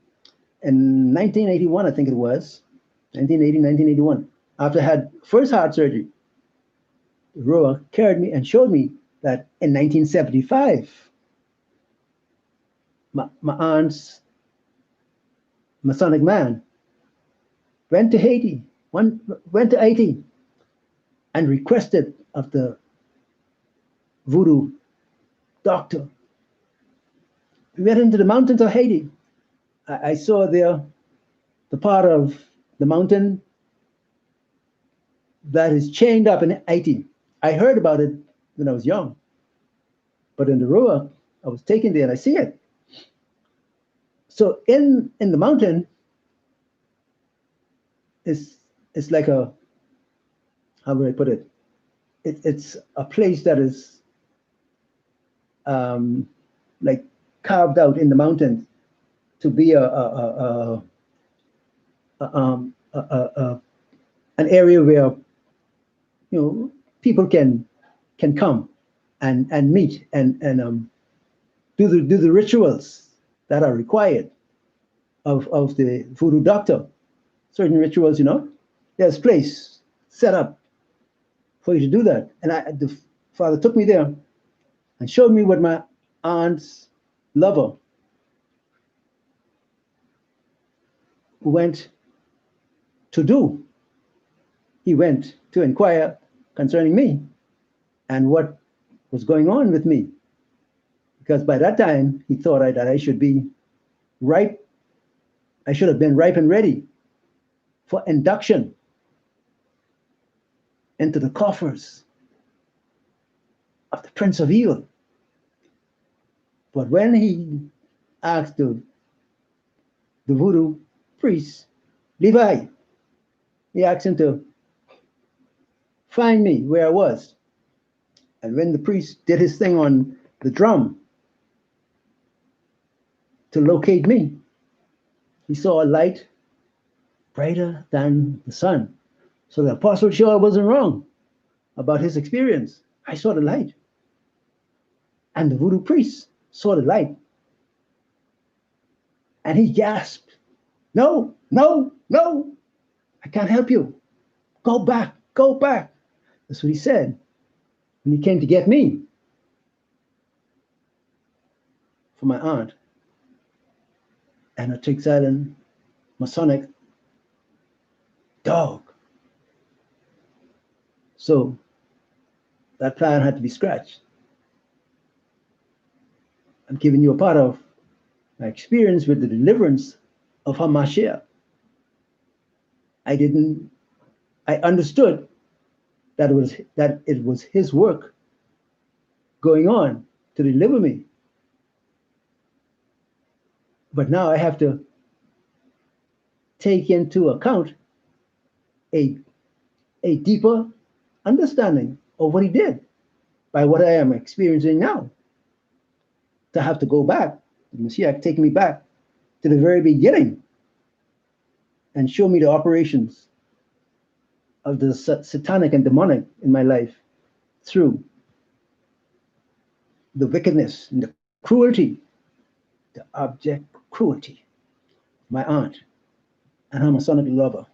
in 1981, I think it was 1980, 1981, after I had first heart surgery, the robot carried me and showed me that in 1975, my aunt's Masonic man went to Haiti, went to Haiti and requested of the voodoo doctor. We went into the mountains of Haiti. I saw there the part of the mountain that is chained up in Haiti. I heard about it when I was young, but in the Roa, I was taken there and I see it. So in the mountain, it's like a, how would I put it? It's a place that is like carved out in the mountains to be an area where people can come and meet and do the rituals that are required of the voodoo doctor. Certain rituals, there's place set up for you to do that. And the father took me there and showed me what my aunt's lover went to do. He went to inquire concerning me and what was going on with me. Because by that time, he thought that I should be ripe. I should have been ripe and ready for induction into the coffers of the Prince of Evil. But when he asked the voodoo priest, Levi, he asked him to find me where I was. And when the priest did his thing on the drum to locate me, he saw a light brighter than the sun. So the apostle sure wasn't wrong about his experience. I saw the light. And the voodoo priest saw the light. And he gasped, no, no, no, I can't help you. Go back, go back. That's what he said when he came to get me for my aunt and her Trix Island Masonic dog. So that plan had to be scratched. I'm giving you a part of my experience with the deliverance of Hamashiach. I understood that it was his work going on to deliver me. But now I have to take into account a deeper understanding of what he did by what I am experiencing now. To have to go back, the Messiah take me back to the very beginning and show me the operations of the satanic and demonic in my life through the wickedness and the cruelty, the abject cruelty of my aunt and her Masonic lover.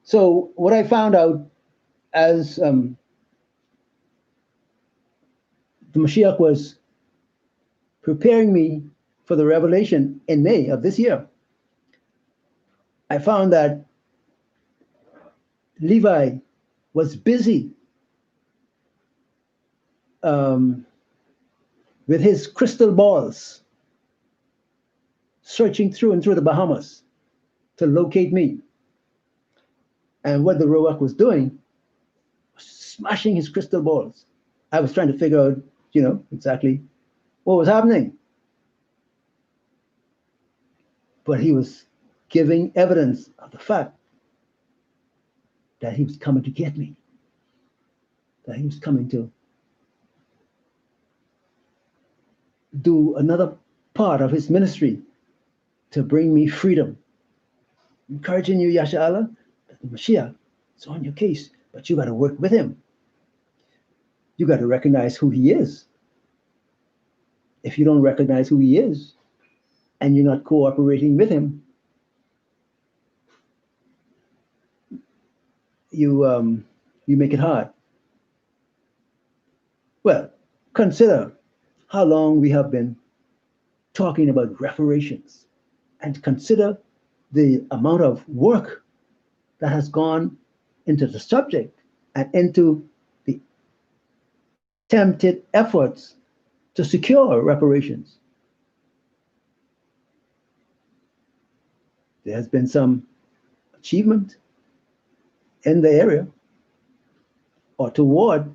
So what I found out as the Mashiach was preparing me for the revelation in May of this year, I found that Levi was busy with his crystal balls, searching through and through the Bahamas to locate me. And what the Roach was doing was smashing his crystal balls. I was trying to figure out, exactly what was happening. But he was giving evidence of the fact that he was coming to get me, that he was coming to do another part of his ministry to bring me freedom. Encouraging you, Yasha Allah, that the Mashiach is on your case, but you got to work with him. You got to recognize who he is. If you don't recognize who he is and you're not cooperating with him, you make it hard. Well, consider how long we have been talking about reparations, and consider the amount of work that has gone into the subject and into the attempted efforts to secure reparations. There has been some achievement in the area or toward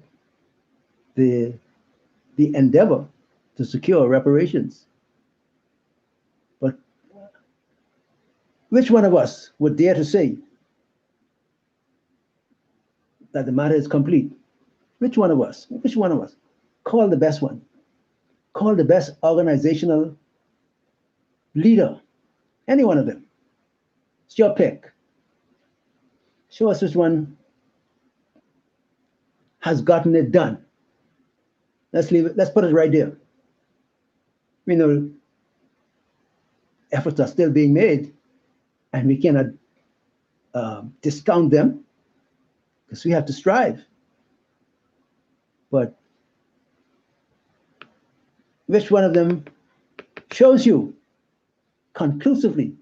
the endeavor to secure reparations. But which one of us would dare to say that the matter is complete? Which one of us? Which one of us? Call the best one. Call the best organizational leader. Any one of them. It's your pick. Show us which one has gotten it done. Let's leave it. Let's put it right there. We know efforts are still being made, and we cannot discount them because we have to strive. But which one of them shows you conclusively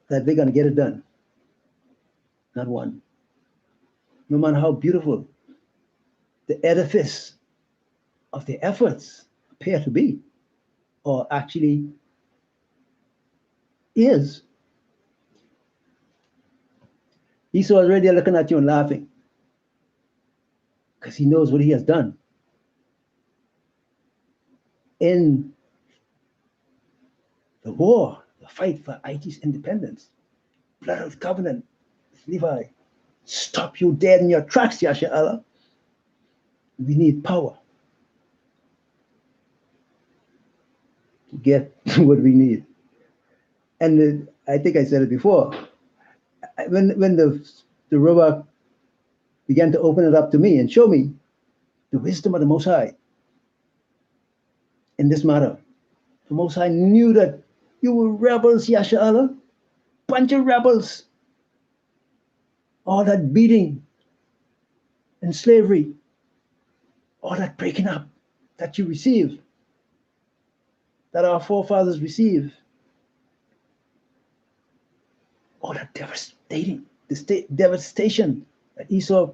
that they're going to get it done? Not one. No matter how beautiful the edifice of the efforts appear to be, or actually is, Esau is already looking at you and laughing because he knows what he has done. In the war, the fight for Haiti's independence, blood of covenant, Levi, stop you dead in your tracks, Yasha Allah. We need power to get what we need. And I think I said it before. When the Robot began to open it up to me and show me the wisdom of the Most High in this matter, the Most High knew that you were rebels, Yasha Allah, bunch of rebels. All that beating and slavery, all that breaking up that you receive, that our forefathers receive, all that devastation that Esau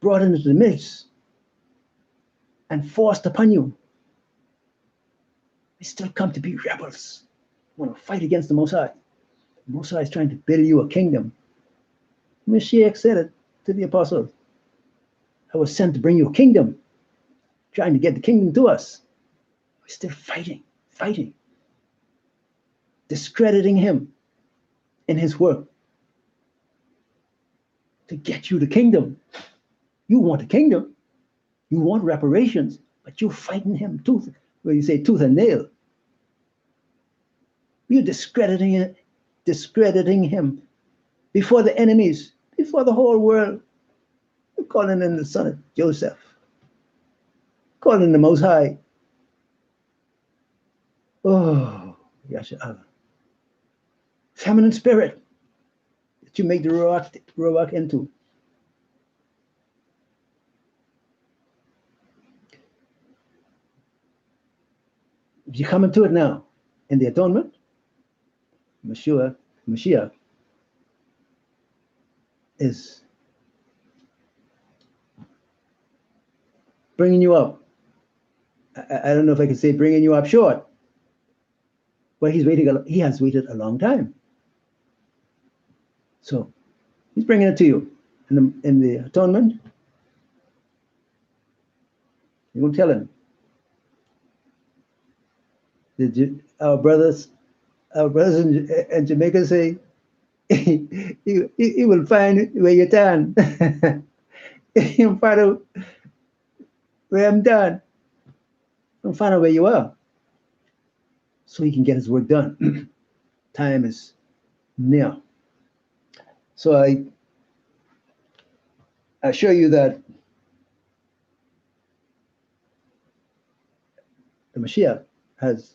brought into the midst and forced upon you, we still come to be rebels. We want to fight against the Most High. The Most High is trying to build you a kingdom. Mashiach said it to the apostles. I was sent to bring you a kingdom, trying to get the kingdom to us. We're still fighting, discrediting him in his work to get you the kingdom. You want the kingdom, you want reparations, but you're fighting him tooth and nail. You're discrediting him before the enemies, before the whole world. You're calling him the son of Joseph, calling the Most High. Oh, Yasha Allah. Feminine spirit that you make the Ruach into. If you come into it now in the atonement, Mashiach is bringing you up. I don't know if I can say bringing you up short, but he has waited a long time. So he's bringing it to you in the atonement. You're going to tell him. Our brothers in Jamaica say, he will find where you turn. He'll find out where I'm done. and find out where you are so he can get his work done. Time is near. So I assure you that the Mashiach has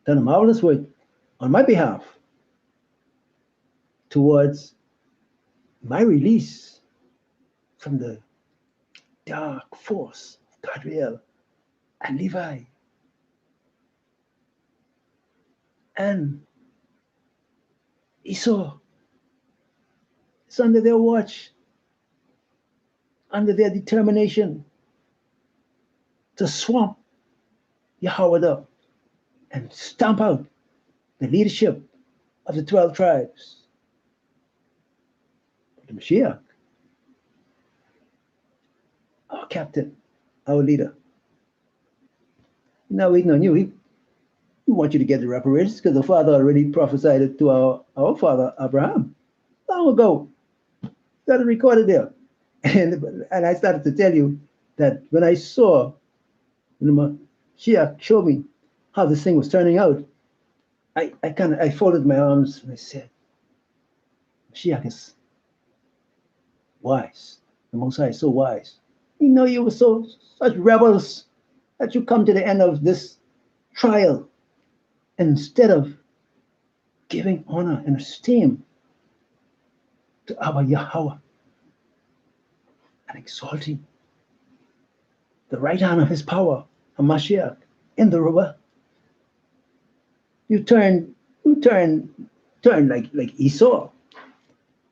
done a marvelous work on my behalf towards my release from the dark force of Gadriel and Levi. And Esau is under their watch, under their determination to swamp Yahweh and stamp out the leadership of the 12 tribes. But the Mashiach, our captain, our leader, now waiting on you. He wants you to get the reparations because the Father already prophesied it to our father Abraham long ago. Got it recorded there. And I started to tell you that when I saw the Mashiach show me how this thing was turning out, I folded my arms and I said, Mashiach is wise. The Most High is so wise. You know you were such rebels that you come to the end of this trial. Instead of giving honor and esteem to our Yahweh and exalting the right hand of his power, a Mashiach, in the river, you turn like Esau.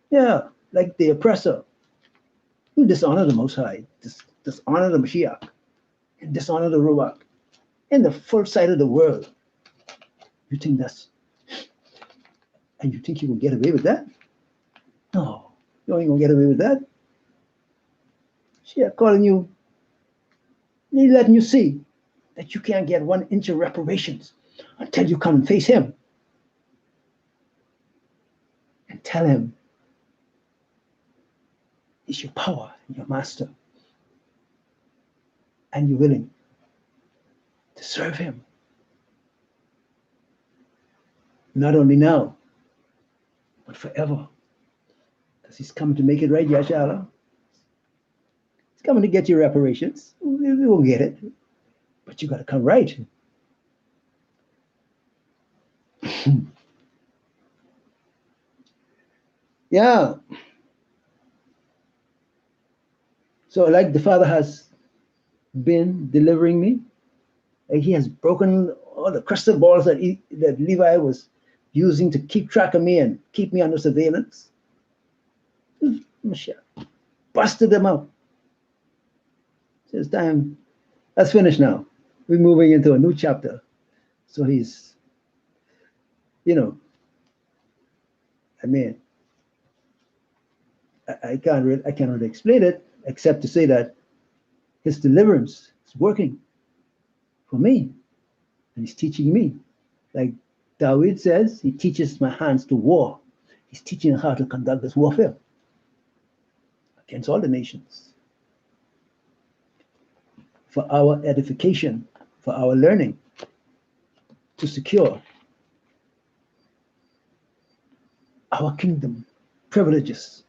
Yeah, like the oppressor. You dishonor the Most High, dishonor the Mashiach, and dishonor the Ruach in the full sight of the world. You think and you think you will get away with that? No, you ain't gonna get away with that. She's calling you, he's letting you see that you can't get 1 inch of reparations until you come and face him and tell him he's your power, your master, and you're willing to serve him. Not only now, but forever. Because he's coming to make it right, Yashala. He's coming to get your reparations. We will get it. But you got to come right. Yeah. So like the Father has been delivering me, like he has broken all the crystal balls that Levi was using to keep track of me and keep me under surveillance. Mashiach busted them out. It's time. That's finished now. We're moving into a new chapter. So he's, I mean, I cannot explain it except to say that his deliverance is working for me, and he's teaching me. Like David says, he teaches my hands to war. He's teaching how to conduct this warfare against all the nations for our edification, for our learning, to secure our kingdom privileges.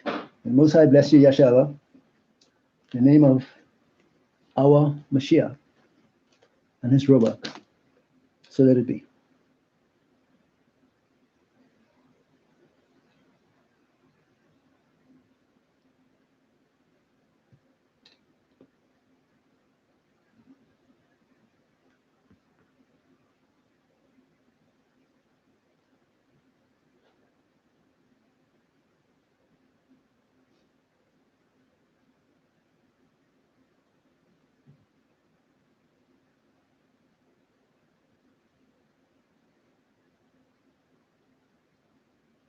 And Most High bless you, Yashala, in the name of our Mashiach and his Robak. So let it be.